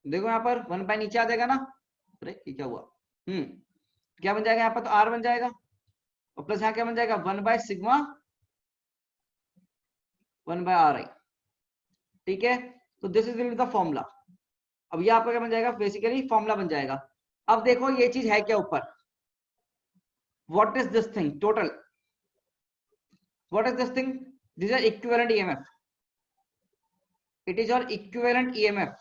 [SPEAKER 1] देखो यहाँ पर 1 बाय नीचे आ जाएगा ना। अरे ये क्या हुआ, क्या बन जाएगा यहाँ पर, तो आर बन जाएगा और प्लस यहाँ क्या बन जाएगा 1 by sigma 1 by R I. ठीक है, तो this is will be the formula. अब ये आपका क्या बन जाएगा, बेसिकली फॉर्मूला बन जाएगा। अब देखो ये चीज है क्या ऊपर, what is this thing total, what is this thing, this is equivalent EMF, it is your equivalent EMF,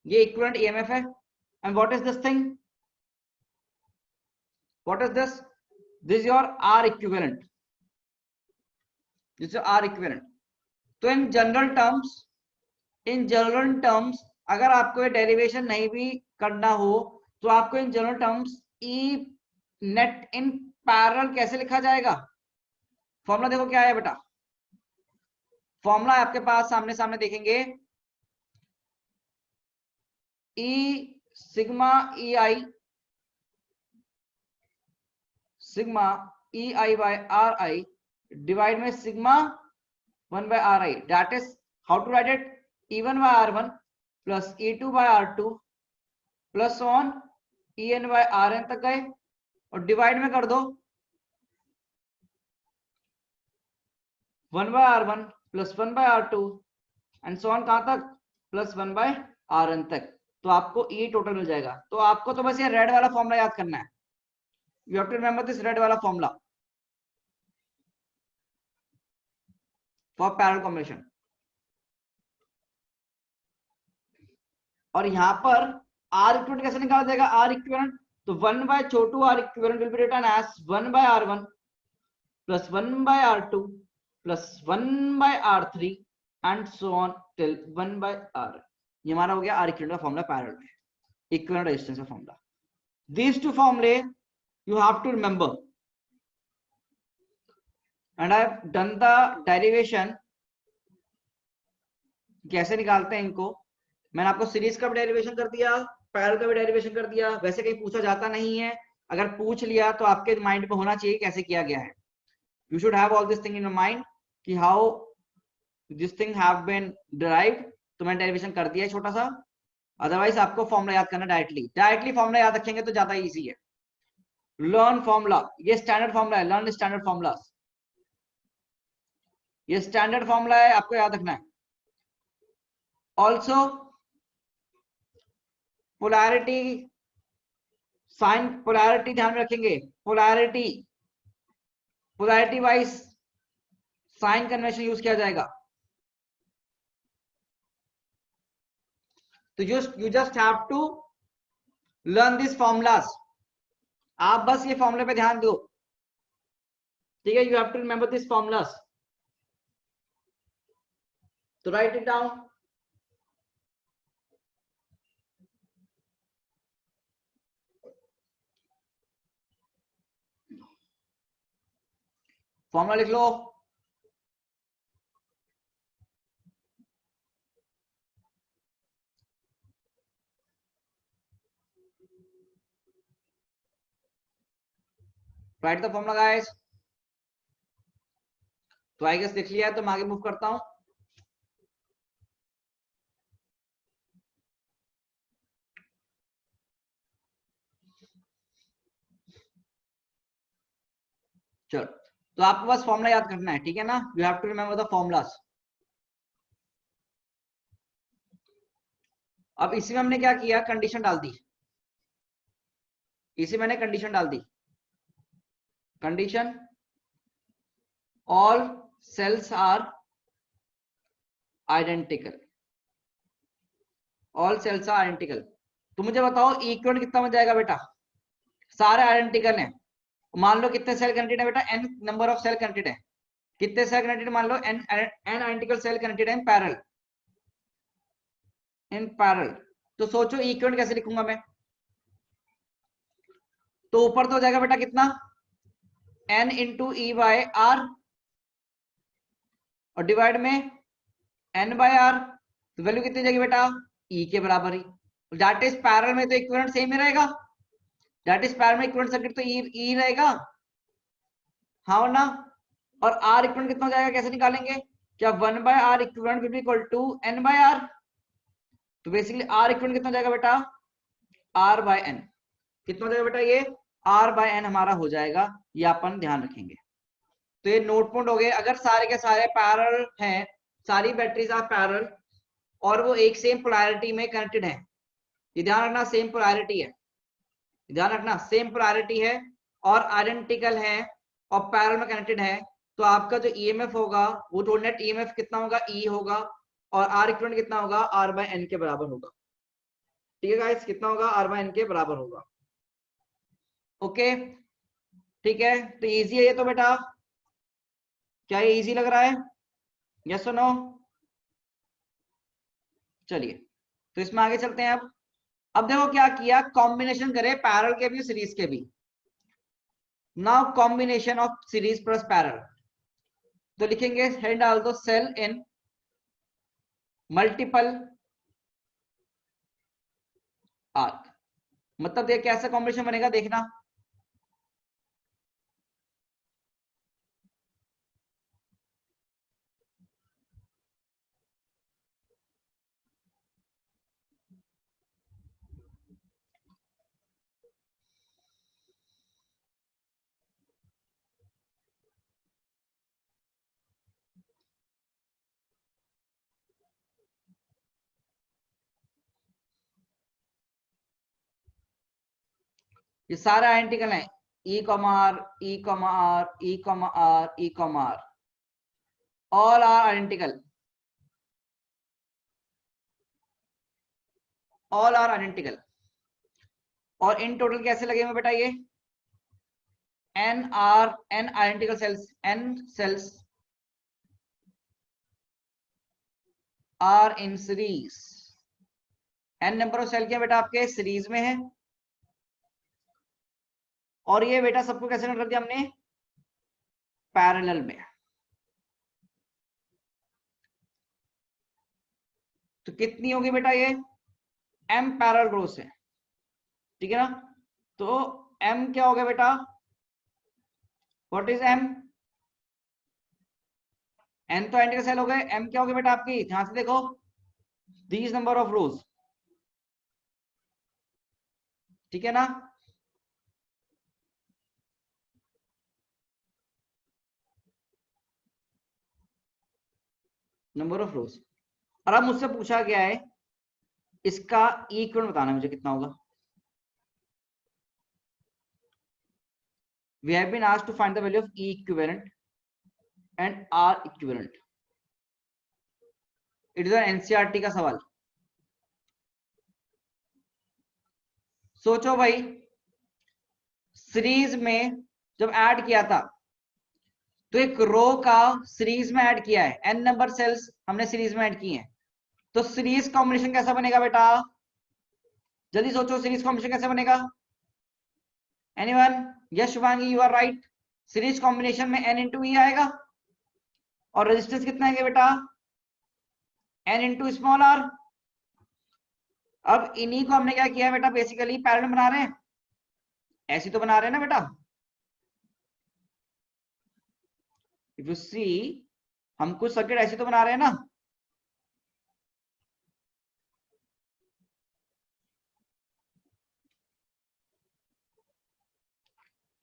[SPEAKER 1] ये इक्विवेलेंट ईएमएफ है। And what is this thing, what is this, this is your R equivalent, this is R equivalent. तो in general terms अगर आपको ये derivation नहीं भी करना हो तो आपको in general terms E net in parallel कैसे लिखा जाएगा, फॉर्मूला देखो क्या है बेटा, फॉर्मूला आपके पास सामने सामने देखेंगे, E sigma E I by R I divide में sigma 1 by R I, that is how to write it, E1 by R1 plus E2 by R2 plus on En by Rn तक गए और divide में कर दो 1 by R1 plus 1 by R2 and so on कहां तक, plus 1 by Rn तक, तो आपको E टोटल मिल जाएगा। तो आपको तो बस ये रेड वाला फॉर्मूला याद करना है, you have to remember this red वाला फॉर्मूला फॉर पैरेलल कॉम्बिनेशन। और यहां पर आर इक्विवेलेंट कैसे निकाला जाएगा, आर इक्विवेलेंट, तो 1 बाय छोटू R equivalent will be written as 1 by R1 plus 1 by R2 plus 1 by R3 and so on till 1 by R। ये हमारा हो गया आर इक्विवेलेंट का फॉर्मूला पैरेलल में, इक्विवेलेंट रेजिस्टेंस का फॉर्मूला। दीज टू फॉर्मूले you have to remember and I have done the derivation, कैसे निकालते हैं इनको, मैंने आपको सीरीज का भी डेरिवेशन कर दिया, पैरेलल का भी डेरिवेशन कर दिया। वैसे कहीं पूछा जाता नहीं है, अगर पूछ लिया तो आपके माइंड पे होना चाहिए कैसे किया गया है। You should have all this thing in your mind कि how this thing have been derived. तो मैंने डेरिवेशन कर दिया है छोटा सा, अदरवाइज आपको फॉर्मूला याद करना डायरेक्टली फॉर्मूला याद रखेंगे तो ज्यादा इजी है। लर्न फॉर्मूला, ये स्टैंडर्ड फॉर्मूला है, लर्न स्टैंडर्ड फॉर्मूला, ये स्टैंडर्ड फॉर्मूला है, आपको याद रखना है। ऑल्सो पोलैरिटी, साइन पोलैरिटी ध्यान में रखेंगे, polarity wise sign convention use किया जाएगा। तो you just have to learn this formulas, आप बस ये फॉर्मूले पे ध्यान दो, ठीक है, you have to remember this formulas, तो राइट इट डाउन। फॉर्मूला लिख लो, राइट द फॉर्मूला गाइस। तो आई गेस लिख लिया है, तो मैं आगे मूव करता हूं। चलो, तो आपको बस फॉर्मूला याद करना है, ठीक है ना, you have to remember the formulas. अब इसी में हमने क्या किया, कंडीशन डाल दी, इसी मैंने कंडीशन डाल दी, condition all cells are identical, all cells are identical. तो मुझे बताओ इक्विवेलेंट कितना बन जाएगा बेटा, सारे आइडेंटिकल हैं, मान लो कितने सेल कनेक्टेड है बेटा, n number of cell connected है, कितने सेल कनेक्टेड, मान लो n आइडेंटिकल सेल कनेक्टेड है इन पैरेलल। तो सोचो इक्विवेलेंट कैसे लिखूंगा मैं, तो ऊपर तो हो जाएगा बेटा कितना, n into E by R, और डिवाइड में n बाय आर, तो वैल्यू कितनी जाएगी बेटा, e के बराबर ही। दैट इज पैरेलल में तो इक्विवेलेंट सेम ही रहेगा, दैट इज पैरेलल में इक्विवेलेंट सर्किट तो e रहेगा, हाँ और ना। और r इक्विवेलेंट कितना हो जाएगा, कैसे निकालेंगे, क्या 1 by R equivalent will be equal to n by R, तो बेसिकली r इक्विवेलेंट कितना हो जाएगा बेटा, r बाय n, कितना हो जाएगा बेटा, ये r बाय n हमारा हो जाएगा, ये अपन ध्यान रखेंगे। तो ये नोट पॉइंट हो गए, अगर सारे के सारे पैरेलल हैं, सारी बैटरीज आर पैरेलल और वो एक सेम पोलैरिटी में कनेक्टेड है, ये ध्यान रखना सेम पोलैरिटी है, ध्यान रखना सेम पोलैरिटी है और आइडेंटिकल है और पैरेलल में कनेक्टेड है, तो आपका जो ईएमएफ होगा वो तो नेट ईएमएफ कितना होगा, ई होगा, और आर इक्विवेलेंट कितना होगा, आर बाय एन के बराबर होगा। ठीक है गाइस, कितना होगा, आर बाय एन के बराबर होगा। ओके ठीक है, तो इजी है ये तो बेटा, क्या ये इजी लग रहा है, यस और नो। चलिए तो इसमें आगे चलते हैं। अब देखो क्या किया, कॉम्बिनेशन करे पैरेलल के भी सीरीज के भी। Now combination of series plus parallel, तो लिखेंगे हेड डाल दो सेल इन मल्टीपल आर्क, मतलब देख कैसा कॉम्बिनेशन बनेगा देखना। ये सारे आइडेंटिकल हैं, E comma R, E comma R, E comma R, E comma R, all are identical, all are identical. और इन टोटल कैसे लगेंगे बेटा, ये n are, n identical cells, n cells are in series, n number of cell क्या बेटा आपके series में है, और ये बेटा सबको कैसे कर दिया हमने, पैरेलल में। तो कितनी होगी बेटा ये, m पैरेलल रोस है, ठीक है ना। तो m क्या हो गया बेटा, व्हाट इज m, n तो आइडेंटिकल सेल हो गए, m क्या हो गया बेटा आपकी, ध्यान से देखो, दीज नंबर ऑफ रोज, ठीक है ना। नंबर ऑफ रोज। और अब मुझसे पूछा गया है इसका इक्विवेलेंट बताना मुझे कितना होगा। We have been asked to find the value of E equivalent and R equivalent. It is an NCERT का सवाल। सोचो भाई, सीरीज में जब ऐड किया था तो एक रो का सीरीज में ऐड किया है, n नंबर सेल्स हमने सीरीज में ऐड किए हैं, तो सीरीज कॉम्बिनेशन कैसा बनेगा बेटा, जल्दी सोचो सीरीज कॉम्बिनेशन कैसे बनेगा। Anyone, yes Shubhangi you are right, series combination में n इंटू ई आएगा और रेजिस्टेंस कितना है बेटा, n इंटू स्मॉल आर। अब इन्हीं को हमने क्या किया बेटा, बेसिकली पैरेलल बना रहे हैं, ऐसी तो बना रहे हैं ना बेटा। इफ यू सी, हम कुछ सर्किट ऐसी तो बना रहे हैं ना,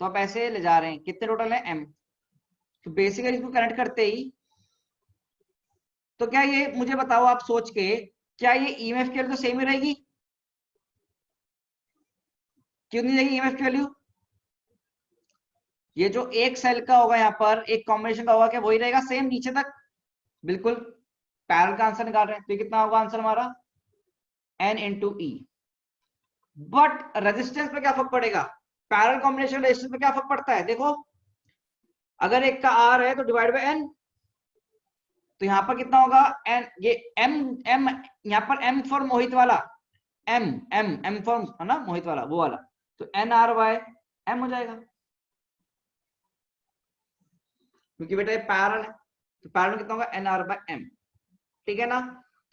[SPEAKER 1] तो आप ऐसे ले जा रहे हैं, कितने टोटल है m, तो बेसिकली इसको कनेक्ट करते ही, तो क्या ये मुझे बताओ आप सोच के, क्या ये ईएमएफ की वैल्यू तो सेम ही रहेगी, क्यों नहीं रहेगी ईएमएफ की वैल्यू, ये जो एक सेल का होगा यहाँ पर, एक कॉम्बिनेशन का होगा, क्या वही रहेगा सेम नीचे तक, बिल्कुल। पैरेलल का आंसर निकाल रहे हैं, तो कितना होगा आंसर हमारा, n into E. But resistance पे क्या फर्क पड़ेगा, पैरेलल कॉम्बिनेशन रेजिस्टेंस पे क्या फर्क पड़ता है, देखो अगर एक का r है तो डिवाइड बाय n, तो यहाँ पर कितना होगा n, ये m m यहाँ पर m फॉर मोहित वाला, m m m फॉर है ना मोहित वाला, वो वाला, तो n r y एम हो जाएगा, क्योंकि बेटा ये पैरेलल है, तो पैरेलल कितना होगा एन आर बाय एम, ठीक है ना।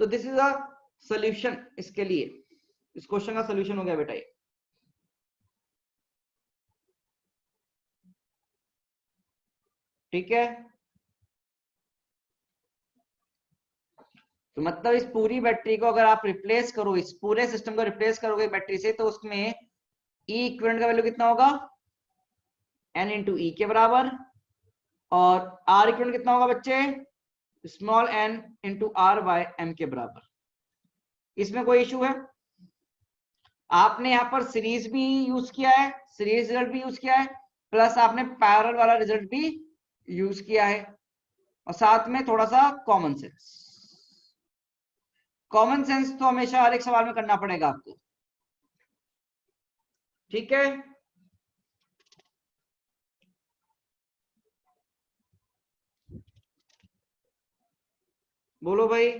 [SPEAKER 1] तो दिस इज अ सोल्यूशन इसके लिए, इस क्वेश्चन का सोल्यूशन हो गया बेटा ये। ठीक है, तो मतलब इस पूरी बैटरी को अगर आप रिप्लेस करो, इस पूरे सिस्टम को रिप्लेस करोगे बैटरी से, तो उसमें ई इक्विवेलेंट का वैल्यू कितना होगा, एन इंटू ई के बराबर, और आर इक्विवेलेंट कितना होगा बच्चे, small N into R by M के बराबर। इसमें कोई इशू है? आपने यहाँ पर सीरीज भी यूज किया है, सीरीज रिजल्ट भी यूज किया है, प्लस आपने पैरेलल वाला रिजल्ट भी यूज किया है, और साथ में थोड़ा सा कॉमन सेंस। कॉमन सेंस तो हमेशा हर एक सवाल में करना पड़ेगा आपको, ठीक है। बोलो भाई।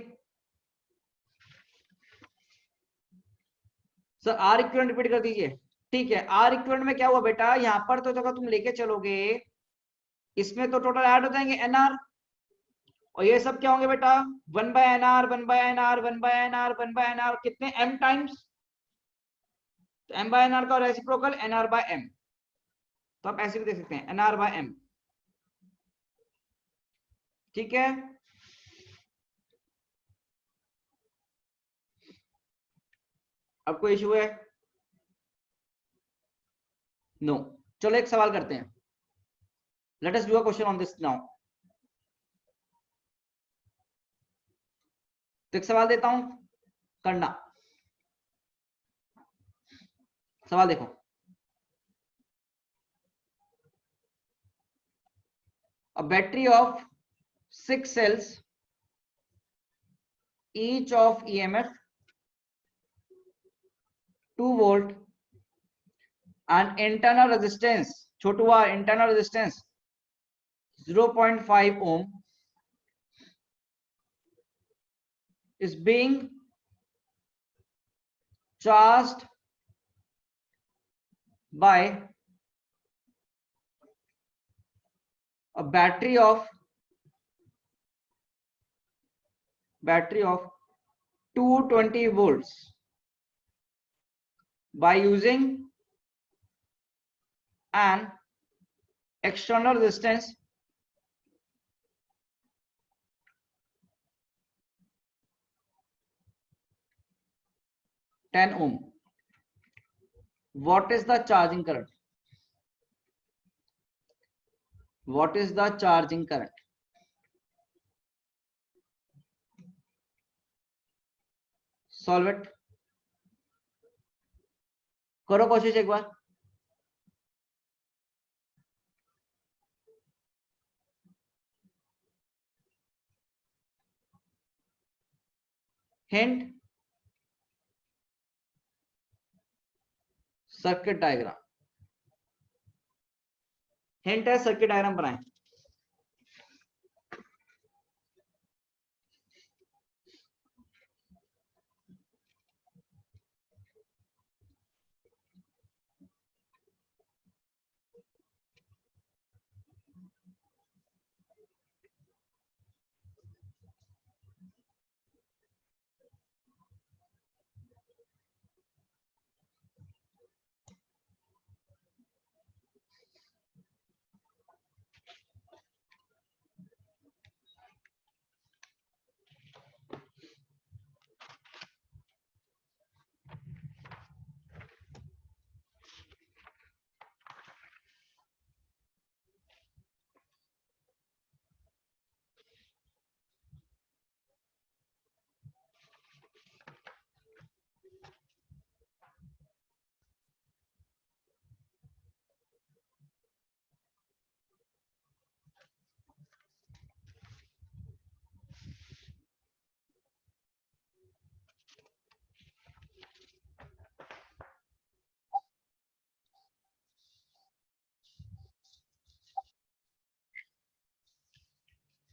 [SPEAKER 1] सर आर इक्विवेलेंट रिपीट कर दीजिए। ठीक है, आर इक्विवेलेंट में क्या हुआ बेटा, यहां पर तो जगह तुम लेके चलोगे, इसमें तो टोटल ऐड हो जाएंगे एनआर, और ये सब क्या होंगे बेटा, 1/nr 1/nr 1/nr 1/nr, कितने m टाइम्स, तो m/nr का रेसिप्रोकल nr/m, तो आप ऐसे भी देख सकते हैं nr/m, ठीक है। अब कोई इशू है? नो। चलो एक सवाल करते हैं, late us do a question on this now. तो एक सवाल देता हूं, करना। सवाल देखो, a battery of 6 cells, each of EMF 2 volt and internal resistance, Chhotu r internal resistance 0.5 ohm is being charged by a battery of 220 volts by using an external resistance 10 ohm. What is the charging current? What is the charging current? Solve it. करो कोशिश एक बार। Hint, circuit diagram. Hint है circuit diagram बनाएं।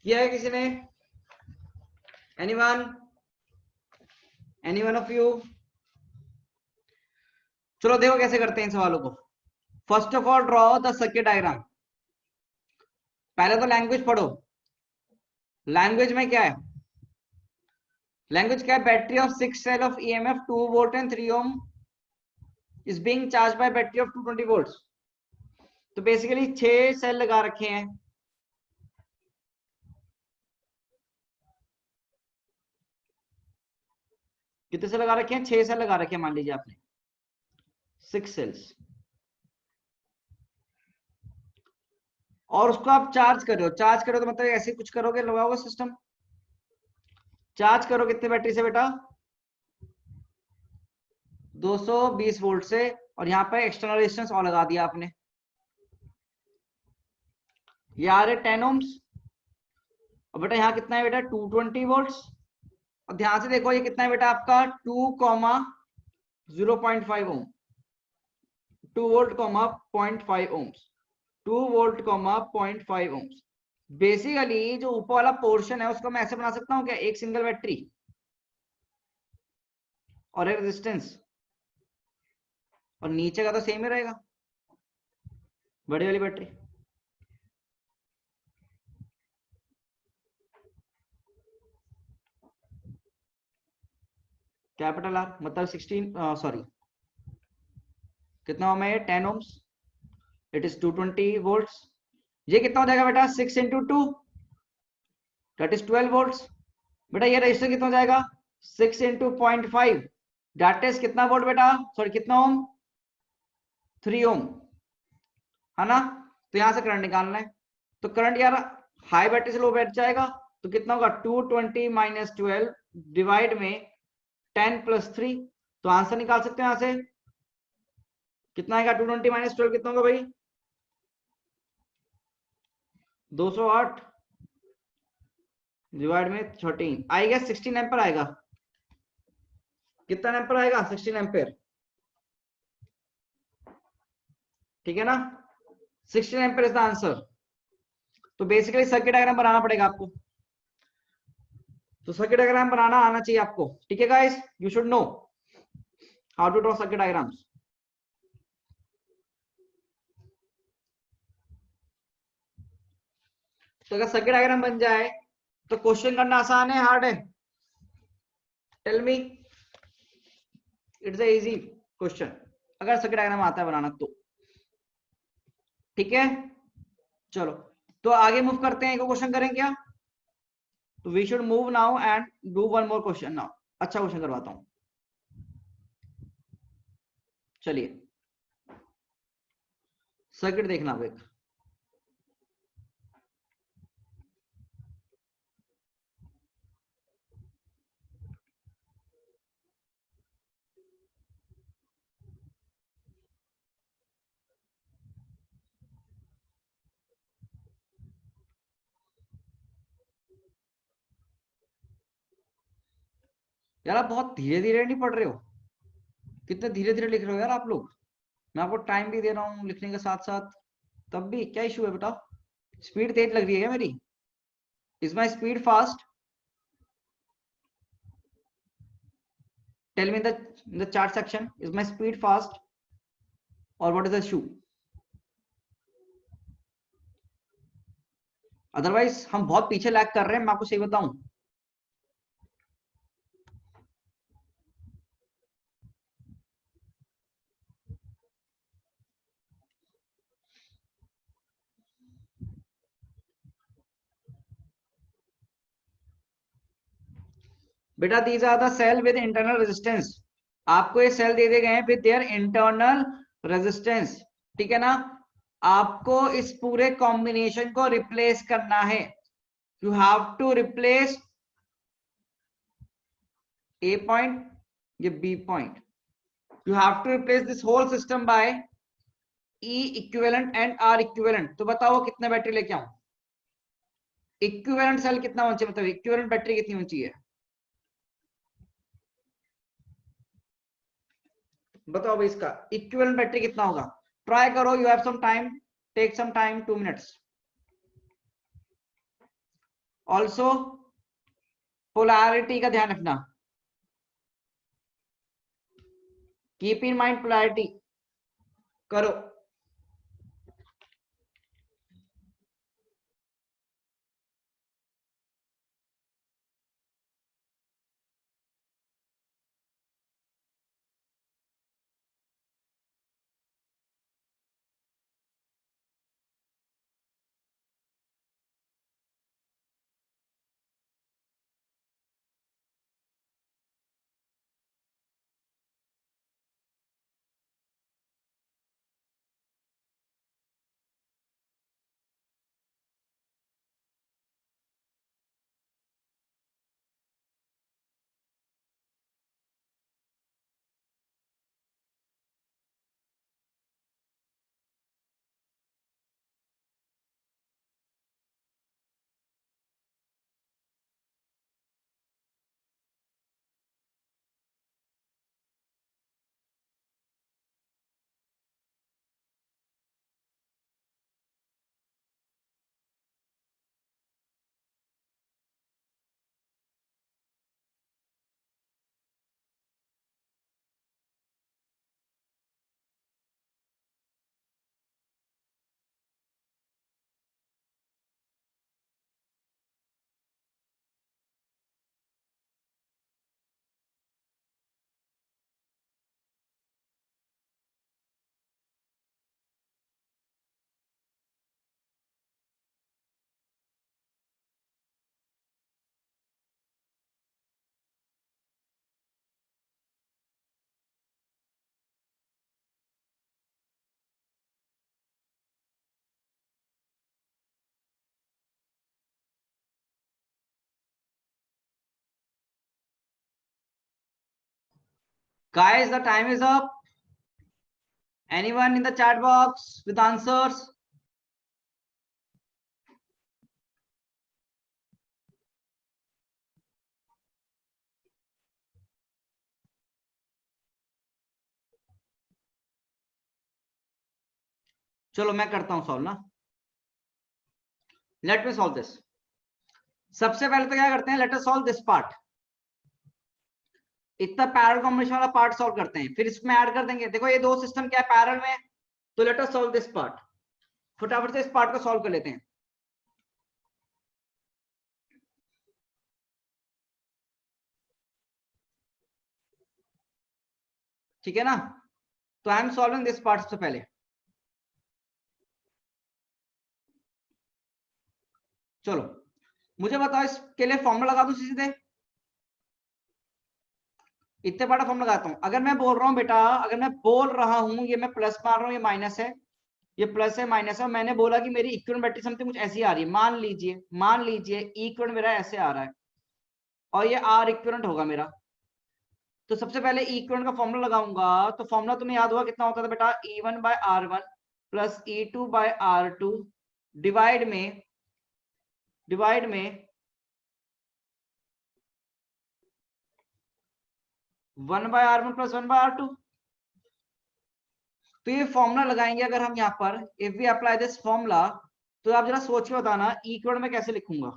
[SPEAKER 1] किया है किसी ने? एनीवन? Anyone of you? चलो देखो कैसे करते हैं इन सवालों को। First of all draw the circuit diagram. पहले तो लैंग्वेज पढ़ो। लैंग्वेज में क्या है? लैंग्वेज क्या है? Battery of 6 cell of EMF 2 volt and 3 ohm is being charge by battery of 220 volts. तो बेसिकली 6 सेल लगा रखे हैं। कितने सेल लगा रखे हैं? 6 सेल लगा रखे हैं, मान लीजिए आपने 6 सेल्स, और उसको आप चार्ज करो। चार्ज करो तो मतलब ऐसे कुछ करोगे, लगाओगे सिस्टम। चार्ज करो कितने बैटरी से बेटा? 220 वोल्ट से, और यहाँ पे एक्सटर्नल रेजिस्टेंस और लगा दिया आपने। ये आ रहे 10 ओम्स, और बेटा यहाँ कितना है बेटा? 220 वोल्ट्स। और ध्यान से देखो ये कितना है बेटा आपका? 2,0.5 ohm, 2 volt 0.5 ohms, 2 volt 0.5 ohms. Basically जो ऊपर वाला पोर्शन है उसको मैं ऐसे बना सकता हूँ क्या? एक सिंगल बैटरी और एक रेजिस्टेंस, और नीचे का तो सेम ही रहेगा, बड़ी वाली बैटरी। कैपिटल आर मतलब 16 सॉरी कितना ओम है? 10 ओम्स। It is 220 volts. ये कितना हो जाएगा बेटा? 6 इंटू 2 दैट इज 12 वोल्ट्स। बेटा ये रजिस्टर कितना हो जाएगा? 6 इंटू 0.5 दैट इज कितना वोल्ट बेटा? सॉरी कितना ओम? 3 ओम, है ना? तो यहां से करंट निकालना है। तो करंट यार हाई बैटरी से लो बैठ जाएगा, तो कितना होगा? 220 माइनस 12 डिवाइड में 10 प्लस 3। तो आंसर निकाल सकते हैं यहां से। कितना आएगा? 220 माइनस 12 कितना होगा भाई? 208 डिवाइड में 13 आएगा 16 एम्पर आएगा। कितना एम्पर आएगा? 16 एम्पर, ठीक है ना? 16 एम्पर इज द आंसर। तो बेसिकली सर्किट डायग्राम बनाना पड़ेगा आपको। तो सर्किट डायग्राम बनाना आना चाहिए आपको, ठीक है guys? You should know how to draw circuit diagrams. तो अगर सर्किट डायग्राम बन जाए तो क्वेश्चन करना आसान है, हार्ड है? Tell me. It's a easy question अगर सर्किट डायग्राम आता है बनाना तो, ठीक है? चलो तो आगे मूव करते हैं। एक क्वेश्चन करें क्या? तो we should move now and do one more question now. अच्छा क्वेश्चन करवाता हूं, चलिए। सर्किट देखना आप एक। यार आप बहुत धीरे धीरे नहीं पढ़ रहे हो? कितने धीरे धीरे लिख रहे हो यार आप लोग। मैं आपको टाइम भी दे रहा हूँ लिखने के साथ साथ, तब भी क्या इशू है बेटा? स्पीड तेज लग रही है क्या मेरी? Is my speed fast? Tell me in the chat section, is my speed fast और what is the issue? Otherwise हम बहुत पीछे लैग कर रहे हैं, मैं आपको सही बताऊं। बेटा these are the cell with internal resistance. आपको ये सेल दे दिए गए हैं विद देयर इंटरनल रेजिस्टेंस, ठीक है ना? आपको इस पूरे कॉम्बिनेशन को रिप्लेस करना है। You have to replace A point, ये B point. You have to replace this whole system by E equivalent and R equivalent. तो बताओ कितने बैटरी लेके आऊं? इक्विवेलेंट सेल कितना होना चाहिए, मतलब इक्विवेलेंट बैटरी कितनी होनी चाहिए? बताओ भाई इसका इक्विवेलेंट बैटरी कितना होगा? ट्राई करो, you have some time, take some time, 2 minutes. Also polarity का ध्यान रखना, कीप इन माइंड पोलैरिटी। करो Guys, the time is up. Anyone in the chat box with answers? चलो मैं करता हूं सॉल्व ना. Let me solve this. सबसे पहले तो क्या करते हैं, let us solve this part. इतना पैरेलल कॉम्बिनेशन वाला पार्ट सॉल्व करते हैं, फिर इसमें ऐड कर देंगे. देखो ये दो सिस्टम क्या है पैरेलल में, तो let us solve this part. फटाफट से इस पार्ट को सॉल्व कर लेते हैं. ठीक है ना. तो I am solving this part. सबसे पहले चलो मुझे बताओ, इसके लिए फॉर्मूला लगा दूं सीधे. इतने बड़ा फॉर्म लगाता हूं. अगर मैं बोल रहा हूं बेटा, अगर मैं बोल रहा हूं ये मैं प्लस मान रहा हूं, ये माइनस है, ये प्लस है माइनस है, मैंने बोला कि मेरी इक्विवेलेंट बैटरी समथिंग कुछ ऐसी आ रही है. मान लीजिए इक्विवेलेंट मेरा ऐसे आ रहा है और ये आर इक्विवेलेंट होगा मेरा. तो सबसे पहले इक्विवेलेंट का फॉर्मूला लगाऊंगा. तो फॉर्मूला तुम्हें याद होगा कितना होता था बेटा, E1 bye R1 plus E2 bye R2 divide में 1 by R1 plus 1 by R2. तो ये फॉर्मूला लगाएंगे अगर हम यहाँ पर, if we apply this formula, तो आप जरा सोच के बताना इक्विवेलेंट में कैसे लिखूंगा.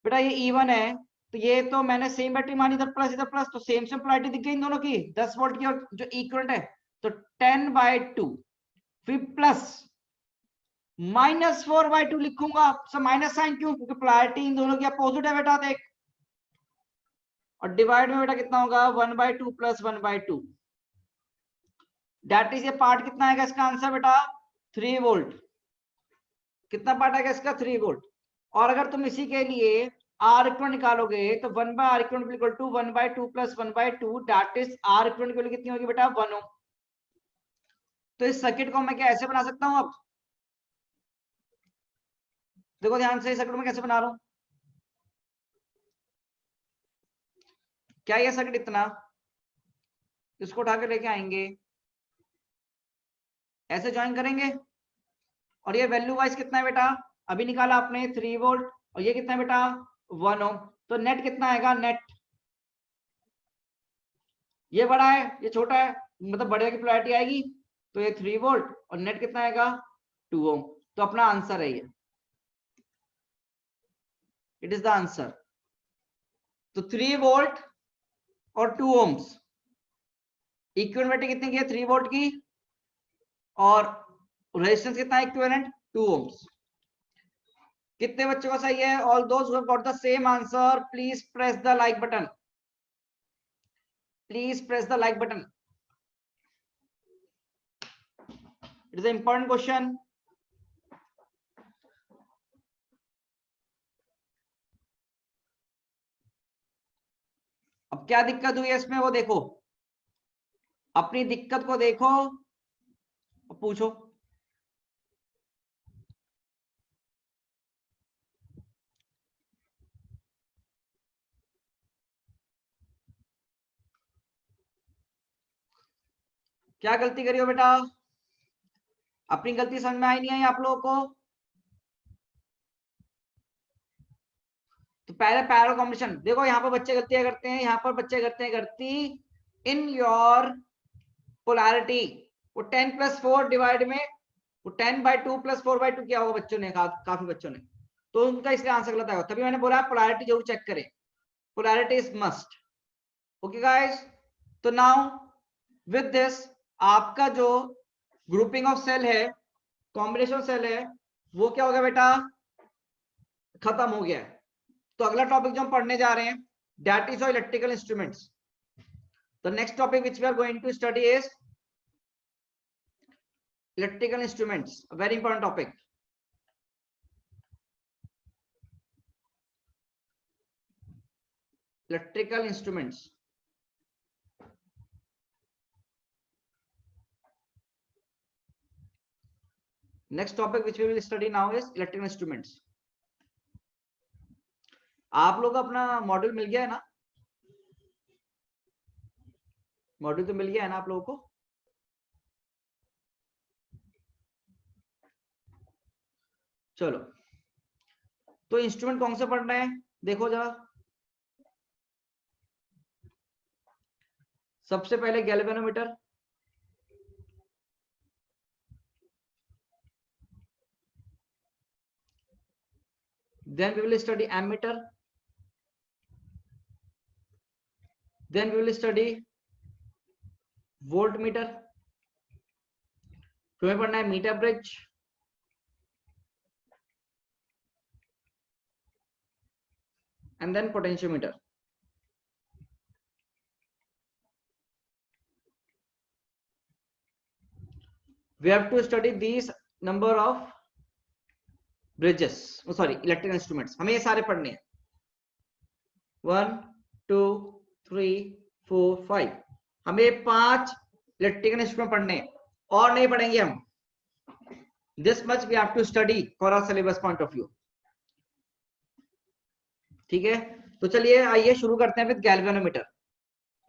[SPEAKER 1] बेटा ये E1 है, तो ये तो मैंने सेम बैटरी मानी, इधर प्लस, तो सेम पोलैरिटी दिख गई इन दोनों की 10 वोल्ट की, और जो इक्विवेलेंट है तो 10/2 फिर प्लस -4/2 लिखूंगा. सब माइनस साइन क्यों, क्योंकि पोलैरिटी इन दोनों की अपोजिट है बेटा देख. और डिवाइड में बेटा कितना होगा 1/2 प्लस 1/2. दैट इज ये पार्ट कितना आएगा इसका आंसर बेटा 3 वोल्ट. कितना पार्ट आएगा इसका 3 वोल्ट. और अगर तुम इसी के लिए आर इक्विवेलेंट निकालोगे तो 1 by R equivalent equal to 1/2 plus 1/2, that is R equivalent की वैल्यू कितनी होगी बेटा 1 ओम. तो इस सर्किट को मैं क्या ऐसे बना सकता हूं. अब देखो ध्यान से, इस सर्किट में कैसे बना रहा हूं. क्या ये सर्किट इतना, इसको उठा के लेके आएंगे, ऐसे ज्वाइन करेंगे, और ये वैल्यू वाइज कितना है बेटा, अभी निकाला आपने 3 वोल्ट, और ये कितना है बेटा 1 ओम. तो नेट कितना आएगा, नेट ये बड़ा है ये छोटा है, मतलब बड़े की पोलैरिटी आएगी, तो ये 3 वोल्ट और नेट कितना आएगा 2 ओम. तो अपना आंसर है ये, इट इज द आंसर. तो 3 वोल्ट और 2 ओम्स, इक्विवेलेंट बैटरी कितनी की है 3 वोल्ट की, और रेजिस्टेंस कितना है इक्विवेलेंट 2 ओम्स. कितने बच्चों का सही है. All those who have got the same answer please press the like button. Please press the like button. It is an important question. अब क्या दिक्कत हुई है इसमें वो देखो, अपनी दिक्कत को देखो और पूछो. क्या गलती करी हो बेटा, अपनी गलती समझ में आई नहीं आई आप लोगों को. तो पहले पैरेलल कॉम्बिनेशन देखो, यहाँ पर बच्चे गलतियां करते हैं, यहाँ पर बच्चे करते हैं गलती इन योर पोलैरिटी. वो 10+4 डिवाइड में वो 10/2 प्लस 4/2 किया होगा बच्चों ने, काफी बच्चों ने, तो उनका इसलिए आंसर गलत आएगा. तभी मैंने बोला पोलैरिटी जरूर चेक करें, polarity is must. Okay guys, तो नाउ विद दिस आपका जो ग्रुपिंग ऑफ सेल है, कॉम्बिनेशन सेल है, वो क्या हो गया बेटा, खत्म हो गया है. तो अगला टॉपिक जो हम पढ़ने जा रहे हैं that is electrical instruments. The next topic which we are going to study is electrical instruments, a very important topic. Electrical instruments. Next topic which we will study now is electrical instruments. आप लोग अपना module मिल गया है ना. Module तो मिल गया है ना आप लोगों को? चलो, तो इंस्ट्रूमेंट कौन से पढ़ना है देखो जरा। सबसे पहले galvanometer, then we will study ammeter, then we will study voltmeter, तुम्हें पढ़ना है metre bridge, and then potentiometer. We have to study these number of bridges, oh sorry, electrical instruments. हमें ये सारे पढ़ने हैं 1 2 3 4 5, हमें 5 इलेक्ट्रिकल इंस्ट्रूमेंट पढ़ने हैं और नहीं पढ़ेंगे हम. This much we have to study for our syllabus point of view. ठीक है, तो चलिए आइए शुरू करते हैं with galvanometer.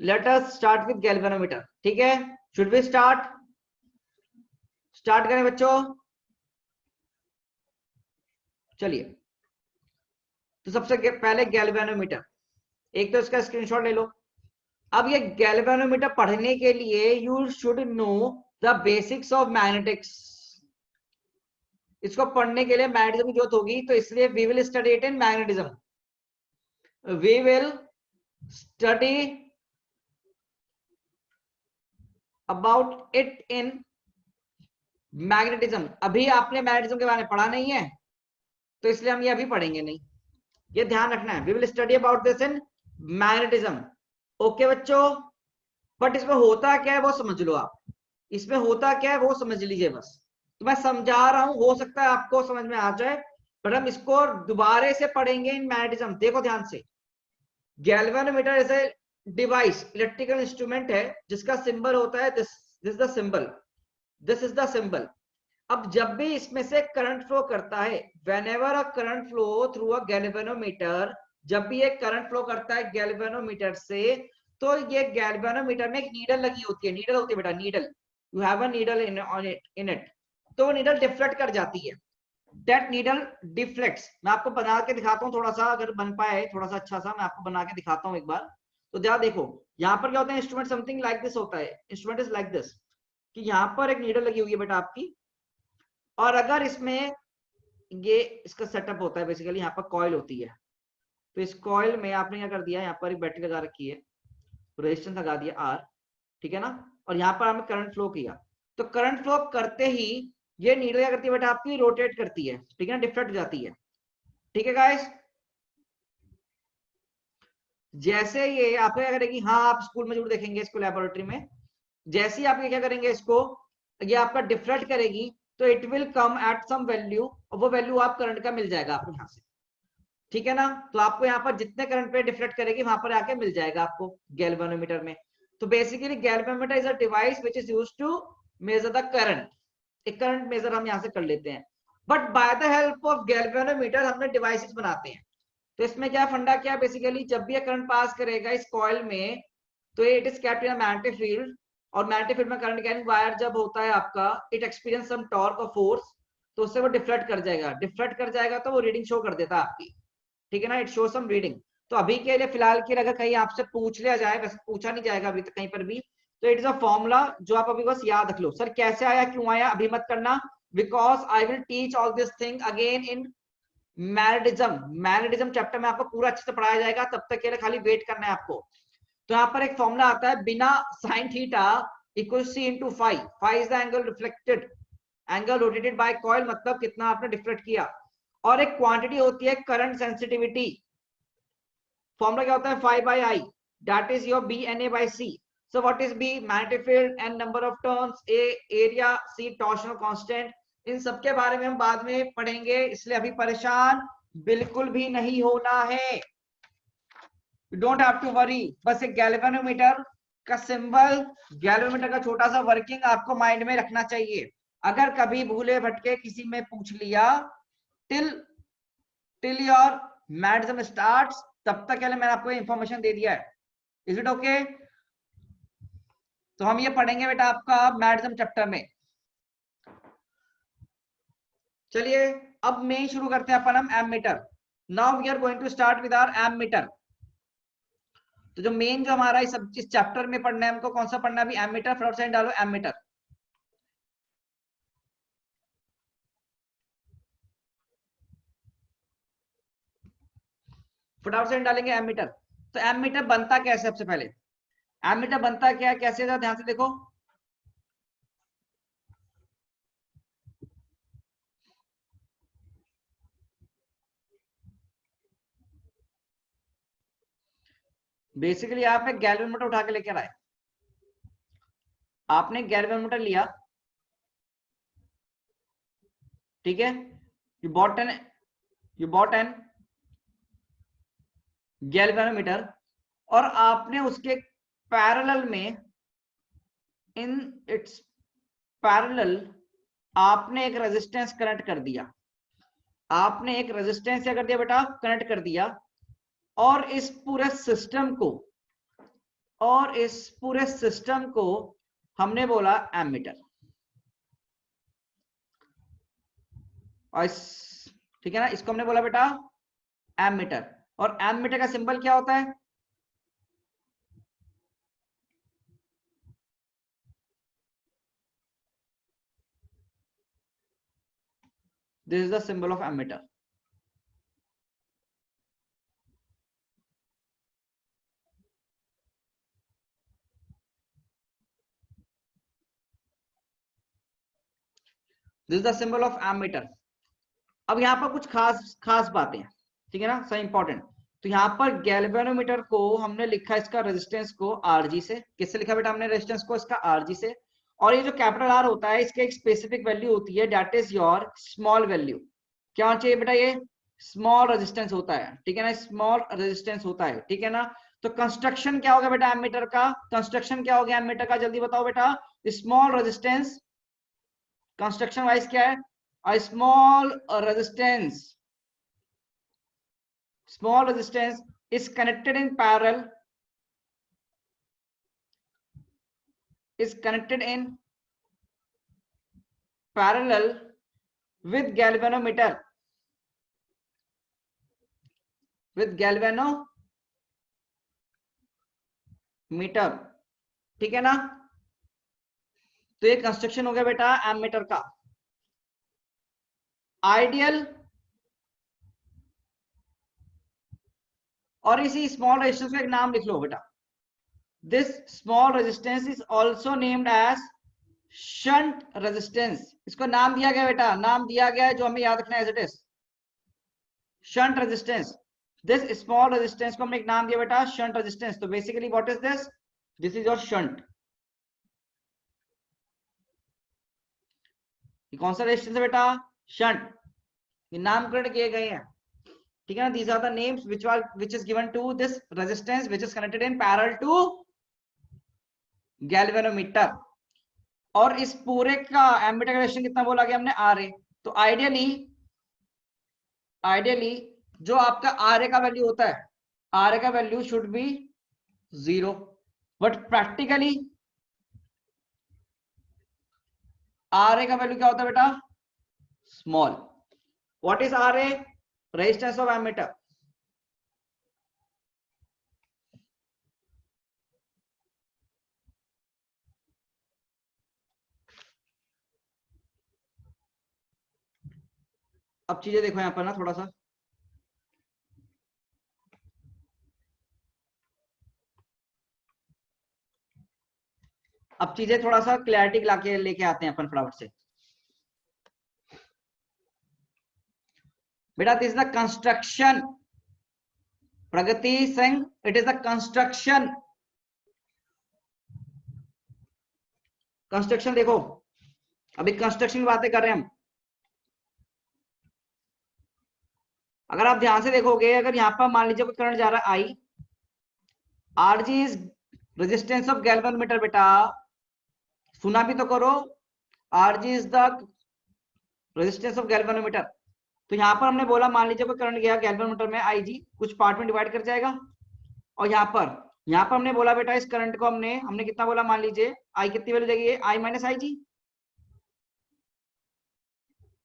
[SPEAKER 1] Let us start with galvanometer. ठीक है, शुड वी स्टार्ट करें बच्चों? चलिए, तो सबसे पहले गैल्वेनोमीटर, एक तो इसका स्क्रीनशॉट ले लो. अब ये गैल्वेनोमीटर पढ़ने के लिए you should know the basics of magnetics. इसको पढ़ने के लिए मैग्नेटिज्म की जरूरत होगी, तो इसलिए we will study it in magnetism. We will study about it in magnetism. अभी आपने मैग्नेटिज्म के बारे में पढ़ा नहीं है, तो इसलिए हम ये अभी पढ़ेंगे नहीं, ये ध्यान रखना है. We will study about this in magnetism. Okay बच्चों, बट इसमें होता क्या है वो समझ लो आप. इसमें होता क्या है वो समझ लीजिए बस. तो मैं समझा रहा हूं, हो सकता है आपको समझ में आ जाए, पर हम इसको दोबारा से पढ़ेंगे इन मैग्नेटिज्म. देखो ध्यान से, galvanometer is a device, electrical instrument है जिसका सिंबल होता है this is the symbol, this is the symbol. अब जब भी इसमें से करंट फ्लो करता है, whenever a current flow through a galvanometer, जब भी एक करंट फ्लो करता है गैल्वेनोमीटर से, तो ये गैल्वेनोमीटर में एक नीडल लगी होती है. नीडल होती है बेटा, needle. You have a needle in it. तो वो नीडल डिफ्लेक्ट कर जाती है. That needle deflects. मैं आपको बना के दिखाता हूँ थोड़ा सा, अगर बन पाए थोड़ा सा अच्छा सा, मैं आपको बना के दिखाता हूँ एक बार. तो ध्यान देखो, यहाँ पर क्या होता है, इंस्ट्रूमेंट समथिंग लाइक दिस होता है. इंस्ट्रूमेंट इज लाइक दिस, कि यहाँ पर एक नीडल लगी हुई है बेटा आपकी, और अगर इसमें ये इसका सेटअप होता है बेसिकली, यहाँ पर कॉइल होती है. तो इस कॉइल में आपने क्या कर दिया, यहाँ पर एक बैटरी लगा रखी है, रेजिस्टेंस लगा दिया आर, ठीक है ना, और यहाँ पर हमने करंट फ्लो किया. तो करंट फ्लो करते ही ये नीडल क्या करती है बेटा आपकी, रोटेट करती है. ठीक है ना, डिफ्लेक्ट जाती है. ठीक है गाइस, जैसे ये आप क्या करेंगे, हाँ आप स्कूल में जरूर देखेंगे इसको, लेबोरेटरी में. जैसे ही आप ये क्या करेंगे, इसको ये आपका डिफ्लेक्ट करेगी, तो it will come at some value, और वो वैल्यू आप करंट का मिल जाएगा आपको यहाँ से. ठीक है ना, तो आपको यहाँ पर जितने करंट पे डिफ्लेक्ट करेगी वहां पर आके मिल जाएगा आपको गैल्वेनोमीटर में. तो basically galvanometer is a device which is used to measure the current. एक करंट मेजर हम यहाँ से कर लेते हैं, but by the help of galvanometer हमने डिवाइसेस बनाते हैं. तो इसमें क्या फंडा क्या, बेसिकली जब भी करंट पास करेगा इस कॉइल में, तो it is kept in a magnetic field, और मैग्नेटिक फील्ड में करंट कैरिंग वायर जब होता है आपका, इट एक्सपीरियंस सम टॉर्क और फोर्स, तो उससे वो डिफ्लेक्ट कर जाएगा. डिफ्लेक्ट कर जाएगा तो वो रीडिंग शो कर देता है आपकी. ठीक है ना, इट शो सम रीडिंग. तो अभी के लिए फिलहाल के लिए अगर कहीं आपसे पूछ लिया जाए, वैसे पूछा नहीं जाएगा अभी तक कहीं पर भी, तो इट इज अ फॉर्मूला जो आप अभी बस याद रख लो. सर कैसे आया, क्यों आया, अभी मत करना, because I will teach all this thing again in magnetism. Magnetism chapter में आपको पूरा अच्छे से पढ़ाया जाएगा, तब तक के लिए खाली वेट करना है आपको. तो यहाँ पर एक फॉर्मूला आता है, बिना sine theta equal C into phi. Phi is the angle reflected, angle rotated by coil, मतलब कितना आपने डिफ्लेक्ट किया. और एक क्वांटिटी होती है करंट सेंसिटिविटी. फॉर्मूला क्या होता है, 5 by I, that is your BNA by C. So what is B? Magnetic field, and number of turns, A area, C torsional constant. इन सब के बारे में हम बाद में पढ़ेंगे, इसलिए अभी परेशान बिल्कुल भी नहीं होना है. You don't have to worry. बस एक गैल्वेनोमीटर का सिंबल, गैल्वेनोमीटर का छोटा सा वर्किंग आपको माइंड में रखना चाहिए. अगर कभी भूले भटके किसी में पूछ लिया, टिल योर मैग्नेटिज्म स्टार्ट्स, तब तक के लिए मैंने आपको इंफॉर्मेशन दे दिया है. Is it okay? तो हम ये पढ़ेंगे बेटा आपका मैग्नेटिज्म चैप्टर में। चलिए अब मेन शुरू करते हैं अपन हम ammeter. Now we are going to start with our ammeter. तो जो मेन जो हमारा इस चैप्टर में पढ़ना है हमको, कौन सा पढ़ना है अभी, एमीटर। फटाफट से डालो एमीटर। फटाफट से डालेंगे एमीटर। तो एमीटर बनता कैसे, सबसे पहले एमीटर बनता क्या है, कैसे, ध्यान से देखो। बेसिकली आप एक गैल्वेनोमीटर उठा के लेकर आए, आपने गैल्वेनोमीटर लिया, ठीक है, यू बॉट एन गैल्वेनोमीटर, और आपने उसके पैरेलल में, इन इट्स पैरेलल आपने एक रेजिस्टेंस कनेक्ट कर दिया। आपने एक रेजिस्टेंस क्या कर दिया बेटा, कनेक्ट कर दिया। और इस पूरे सिस्टम को हमने बोला एमीटर। और ठीक है ना, इसको हमने बोला बेटा एमीटर। और एमीटर का सिंबल क्या होता है, this is the symbol of ammeter. This is the symbol of ammeter. अब यहाँ पर कुछ खास बातें हैं, ठीक है ना, सही इंपॉर्टेंट। तो यहाँ पर गैल्वेनोमीटर को हमने लिखा इसका रेजिस्टेंस को आरजी से। किससे लिखा बेटा हमने रेजिस्टेंस को, इसका आरजी से। और ये जो कैपिटल आर होता है, इसके एक स्पेसिफिक वैल्यू होती है, that is your small value. क्या होना चाहिए बेटा, ये स्मॉल रेजिस्टेंस होता है, ठीक है ना, स्मॉल रेजिस्टेंस होता है, ठीक है ना। तो कंस्ट्रक्शन क्या होगा बेटा एमीटर का, कंस्ट्रक्शन क्या हो गया एमीटर का, जल्दी बताओ बेटा। स्मॉल रेजिस्टेंस, कंस्ट्रक्शन वाइज क्या है, a small resistance is connected in parallel with galvanometer, ठीक है ना। तो ये कंस्ट्रक्शन हो गया बेटा एमीटर का। आइडियल, और इसी स्मॉल रेजिस्टेंस का एक नाम लिख लो बेटा, this small resistance is also named as shunt resistance. इसको नाम दिया गया बेटा, नाम दिया गया है जो हमें याद रखना है, as it is shunt resistance. This small resistance को हमने एक नाम दिया बेटा शंट रेजिस्टेंस। तो basically what is this, this is your shunt. ये कौन सा रेजिस्टेंस है बेटा, शंट। ये नामकरण किए गए हैं, ठीक है ना। these are the names which is given to this resistance which is connected in parallel to galvanometer। और इस पूरे का एमीटर का रेजिस्टेंस कितना बोला गया हमने, आर ए। तो आइडियली जो आपका आर ए का वैल्यू होता है, आर ए का value should be 0, but practically R A का वैल्यू क्या होता है बेटा, small. What is R A, resistance of ammeter. अब चीजें देखो यहां पर ना थोड़ा सा, अब चीजें थोड़ा सा क्लैरिटी लाके लेके आते हैं अपन फटाफट से बेटा। This is the construction, Pragati Singh, it is the construction. Construction देखो, अभी कंस्ट्रक्शन की बातें कर रहे हैं हम। अगर आप ध्यान से देखोगे, अगर यहां पर मान लीजिए कोई करंट जा रहा है I, RG is resistance of galvanometer बेटा, सुना भी तो करो, RG is the resistance of galvanometer. तो यहां पर हमने बोला मान लीजिए कोई करंट गया गैल्वेनोमीटर में, आई जी कुछ पार्ट में डिवाइड कर जाएगा, और यहां पर यहाँ पर हमने बोला बेटा इस करंट को हमने कितना बोला, मान लीजिए आई कितनी वैल्यू जाएगी, आई माइनस आई जी।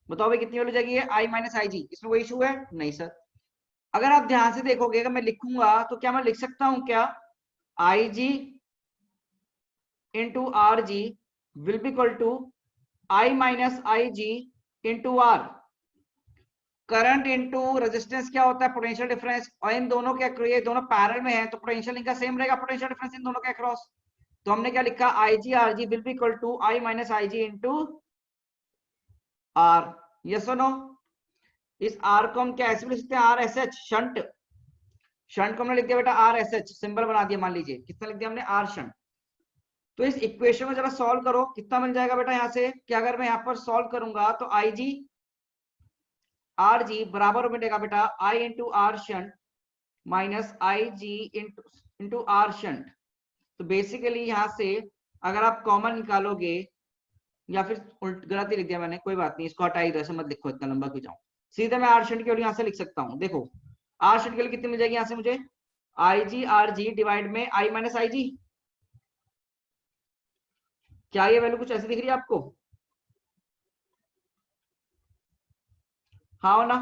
[SPEAKER 1] बताओ भाई कितनी वैल्यू जाएगी, आई माइनस आई जी। इसमें कोई इशू है नहीं सर। अगर आप ध्यान से देखोगे, अगर मैं लिखूंगा तो क्या मैं लिख सकता हूं क्या, I G into R G will be equal to I minus I G into R. Current into resistance क्या होता है, पोटेंशियल डिफरेंस, और इन दोनों के ये दोनों पैरेलल में है तो पोटेंशियल इनका सेम रहेगा, पोटेंशियल डिफरेंस इन दोनों के अक्रॉस। तो हमने क्या लिखा, I G R G will be equal to I minus I G into R. Yes और नो। इस आर को हम क्या ऐसे लिख सकते हैं, R S H shunt. Shunt को हमने लिख दिया बेटा आर एस एच, सिंबल बना दिया, मान लीजिए कितना लिख दिया हमने, आर शंट। तो इस इक्वेशन को जरा सॉल्व करो, कितना मिल जाएगा बेटा यहाँ से, कि अगर मैं यहाँ पर सॉल्व करूंगा तो आई जी आर जी बराबर मिलेगा बेटा I into R shunt minus I G into R shunt. तो बेसिकली यहाँ से अगर आप कॉमन निकालोगे, या फिर उल्ट गलत ही लिख दिया मैंने, कोई बात नहीं, इसको हटाई दो, ऐसे मत लिखो, इतना लंबा क्यों जाऊं। सीधे मैं आर शंट की वैल्यू यहाँ से लिख सकता हूँ। देखो आर शंट के लिए कितनी मिल जाएगी यहाँ से मुझे, आई जी आर जी डिवाइड में आई माइनस आई जी। क्या ये वैल्यू कुछ ऐसी दिख रही है आपको, हाँ हो ना।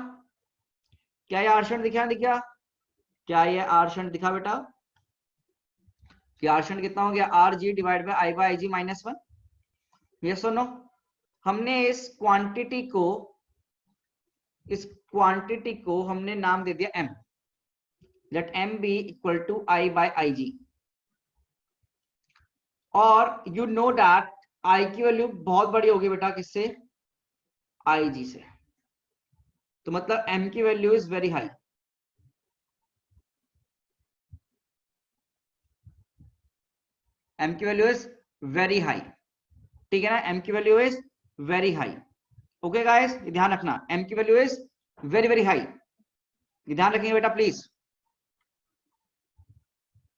[SPEAKER 1] क्या ये आर शंट दिखा दिखा, क्या ये आर शंट दिखा बेटा, कि आर शंट कितना हो गया, R G divide by I G minus one. Yes और नो। हमने इस क्वांटिटी को हमने नाम दे दिया m, let m be equal to I by I G. और यू नो दैट आई की वैल्यू बहुत बड़ी होगी बेटा किससे, आई जी से। तो मतलब m की value is very high. m की वैल्यू इज वेरी हाई, ठीक है ना, m की value is very high. Okay guys, ध्यान रखना, m की value is very very high, ध्यान रखेंगे बेटा प्लीज।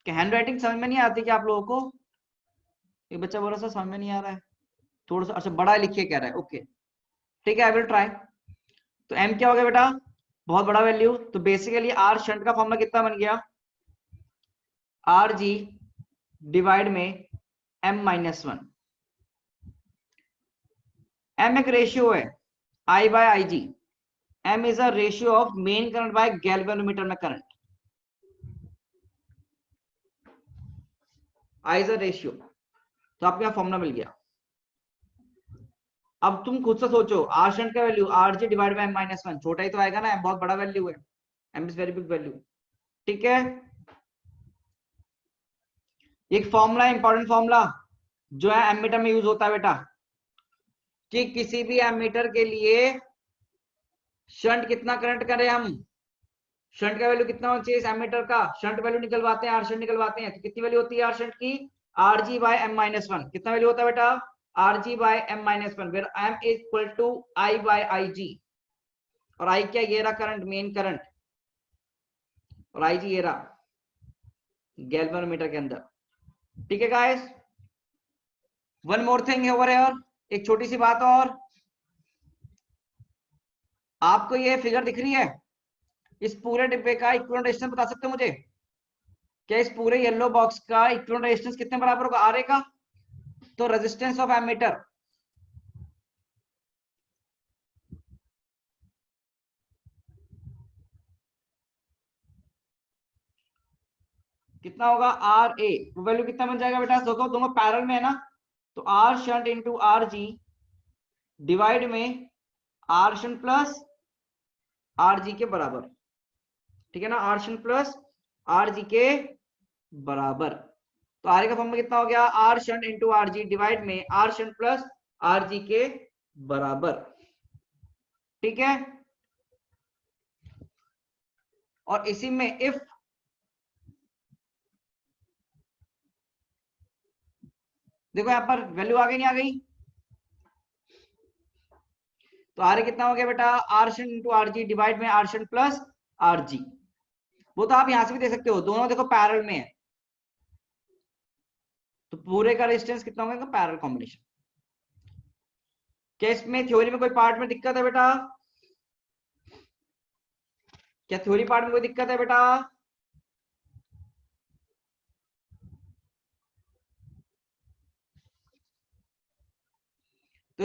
[SPEAKER 1] हैंड राइटिंग समझ में नहीं आती क्या आप लोगों को, ये बच्चा बोल रहा समझ में नहीं आ रहा है थोड़ा सा, अच्छा बड़ा लिखिए कह रहा है, ओके ठीक है, आई विल ट्राई। तो m क्या हो गया बेटा, बहुत बड़ा वैल्यू। तो बेसिकली आर शंट का फॉर्मूला कितना बन गया, आर जी डिवाइड में m माइनस वन। m एक रेशियो है I by I G, m is a ratio of main current by galvanometer में current, I is a ratio. तो आपको यहां फॉर्मूला मिल गया। अब तुम खुद से सोचो, आर शंट का value are G divide bye m minus one, छोटा ही तो आएगा ना, m बहुत बड़ा वैल्यू है, m is very big value, ठीक है। एक फॉर्मूला, इंपॉर्टेंट फॉर्मूला जो है एमीटर में यूज होता है बेटा, कि किसी भी एमीटर के लिए शंट कितना करंट करें हम, शंट का वैल्यू कितना होना चाहिए इस एमीटर का, शंट वैल्यू निकलवाते हैं, आर शंट निकलवाते हैं, तो कितनी वैल्यू होती है आर शंट की, R G by M minus one. कितना वैल्यू होता है बेटा, R G by M minus one, where M is equal to I by I G. और आई क्या, ये रहा करंट, मेन करंट, और आई जी ये रहा गैल्वेनोमीटर के अंदर, ठीक है guys. One more thing over here, एक छोटी सी बात और, आपको ये फिगर दिख रही है, इस पूरे डिब्बे का इक्विवेलेंट रेजिस्टेंस बता सकते हो मुझे, क्या इस पूरे येलो बॉक्स का इक्विवेलेंट रेजिस्टेंस कितने बराबर होगा, आर ए का। तो रेजिस्टेंस ऑफ एमीटर कितना होगा, आर ए, वैल्यू कितना बन जाएगा बेटा, देखो दोनों पैरेलल में है ना, तो R shunt into R G divide में R shunt plus R G के बराबर, ठीक है ना, R shunt plus R G के बराबर। तो आर का फॉर्मूला कितना हो गया, R shunt into R G divide में R shunt plus R G के बराबर, ठीक है। और इसी में इफ देखो यहां पर वैल्यू आ गई नहीं आ गई, तो आर कितना हो गया बेटा, R shunt into R G divide में R shunt plus R G. वो तो आप यहां से भी दे सकते हो, दोनों देखो पैरेलल में है, तो पूरे का रेजिस्टेंस कितना होगा, पैरेलल कॉम्बिनेशन। क्या इसमें थ्योरी में कोई पार्ट में दिक्कत है बेटा, क्या थ्योरी पार्ट में कोई दिक्कत है बेटा,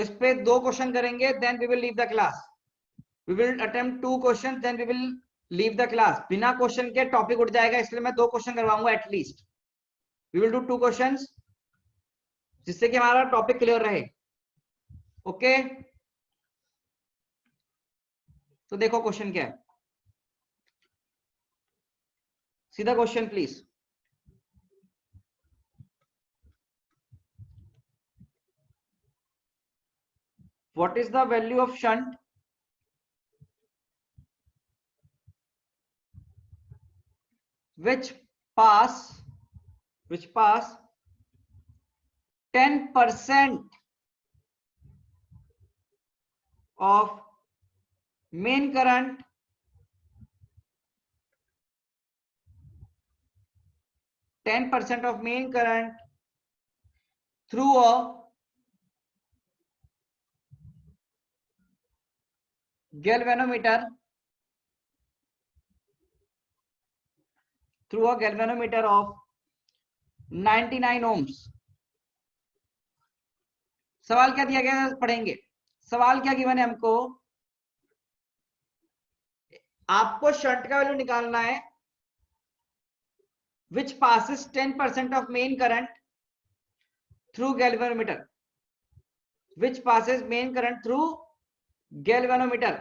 [SPEAKER 1] तो इस पे 2 क्वेश्चन करेंगे, then we will leave the class. We will attempt 2 question, then we will leave the class. बिना क्वेश्चन के टॉपिक उठ जाएगा, इसलिए मैं 2 क्वेश्चन करवाऊंगा at least. We will do 2 questions, जिससे कि हमारा टॉपिक क्लियर रहे। ओके, तो देखो क्वेश्चन क्या है, सीधा question please. What is the value of shunt which pass 10% of main current through a galvanometer of 99 ohms। सवाल क्या दिया गया है पढ़ेंगे। सवाल क्या गिवन है हमको, आपको शंट का वैल्यू निकालना है which passes 10% of main current through galvanometer, which passes main current through galvanometer।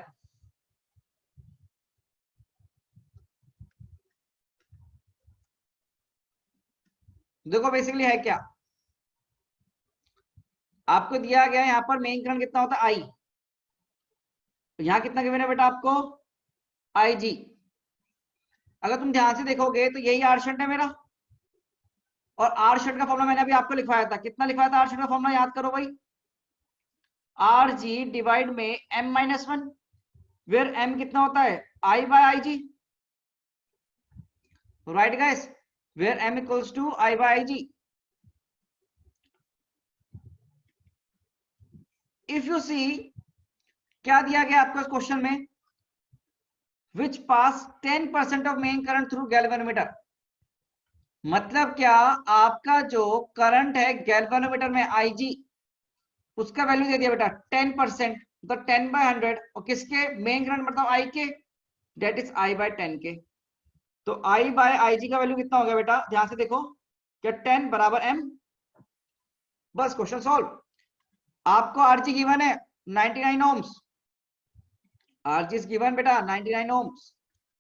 [SPEAKER 1] देखो बेसिकली है क्या, आपको दिया गया है यहां पर मेन करंट कितना होता है आई, यहां कितना गिवन है बेटा आपको आई जी। अगर तुम ध्यान से देखोगे तो यही आर शंट है मेरा, और आर शंट का फॉर्मूला मैंने अभी आपको लिखवाया था। कितना लिखवाया था आर शंट का फॉर्मूला, याद करो भाई, आर जी डिवाइड में M minus one, where M कितना होता है I by I G, right guys, where M equals to I by I G. If you see क्या दिया गया आपको इस क्वेश्चन में, which pass 10% of main current through galvanometer. मतलब क्या, आपका जो करंट है गैल्वेनोमीटर में आईजी, उसका वैल्यू दे दिया बेटा 10%, तो 10/100, और किसके मेन करंट मतलब आई के, डेट इज आई बाय 10 के। तो आई बाय आई जी का वैल्यू कितना हो गया बेटा, ध्यान से देखो, क्या 10 बराबर एम। बस क्वेश्चन सॉल्व। आपको आरजी गिवन है 99 ohms, आरजी इज गिवन बेटा 99 ohms,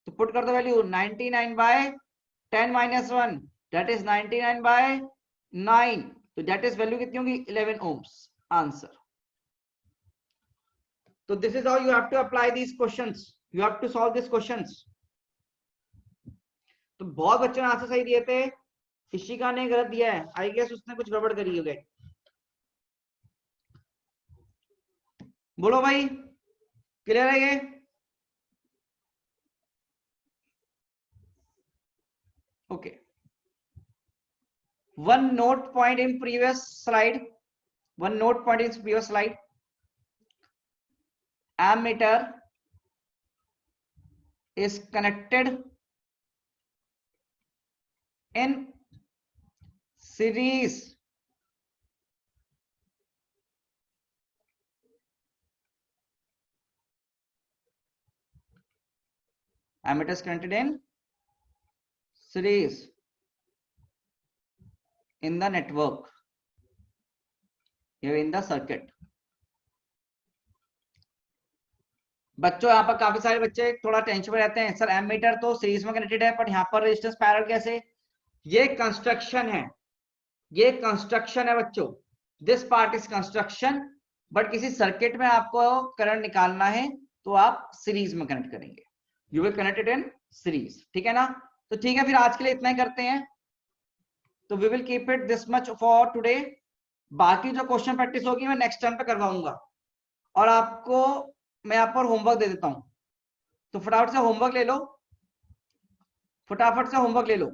[SPEAKER 1] तो पुट कर दो value 99 by 10 minus 1, that is 99 by 9, तो दैट इज वैल्यू कितनी होगी 11 ohms आंसर। तो this is how you have to apply these questions, you have to solve this questions. तो बहुत बच्चों ने आंसर सही दिए थे, इशिका ने गलत दिया है, आई गेस उसने कुछ गड़बड़ करी होगी। बोलो भाई, क्लियर है ये? Okay, one note point in previous slide, ammeter is connected in series ammeter is connected in series in the network या in the circuit। बच्चों यहाँ पर काफी सारे बच्चे थोड़ा टेंशन में रहते हैं, सर एमीटर तो सीरीज में कनेक्टेड है, पर यहाँ पर रेजिस्टेंस पैरेलल कैसे। ये कंस्ट्रक्शन है, ये कंस्ट्रक्शन है बच्चों, this part is construction, but किसी सर्किट में आपको करंट निकालना है तो आप सीरीज में कनेक्ट करेंगे, you will connect it in series, ठीक है ना। तो ठीक है, फिर आज के लिए इतना ही करते हैं, तो we will keep it this much for today. बाकी जो क्वेश्चन प्रैक्टिस होगी मैं नेक्स्ट टाइम पे करवाऊंगा, और आपको मैं यहाँ पर होमवर्क दे देता हूं, तो फटाफट से होमवर्क ले लो, फटाफट से होमवर्क ले लो।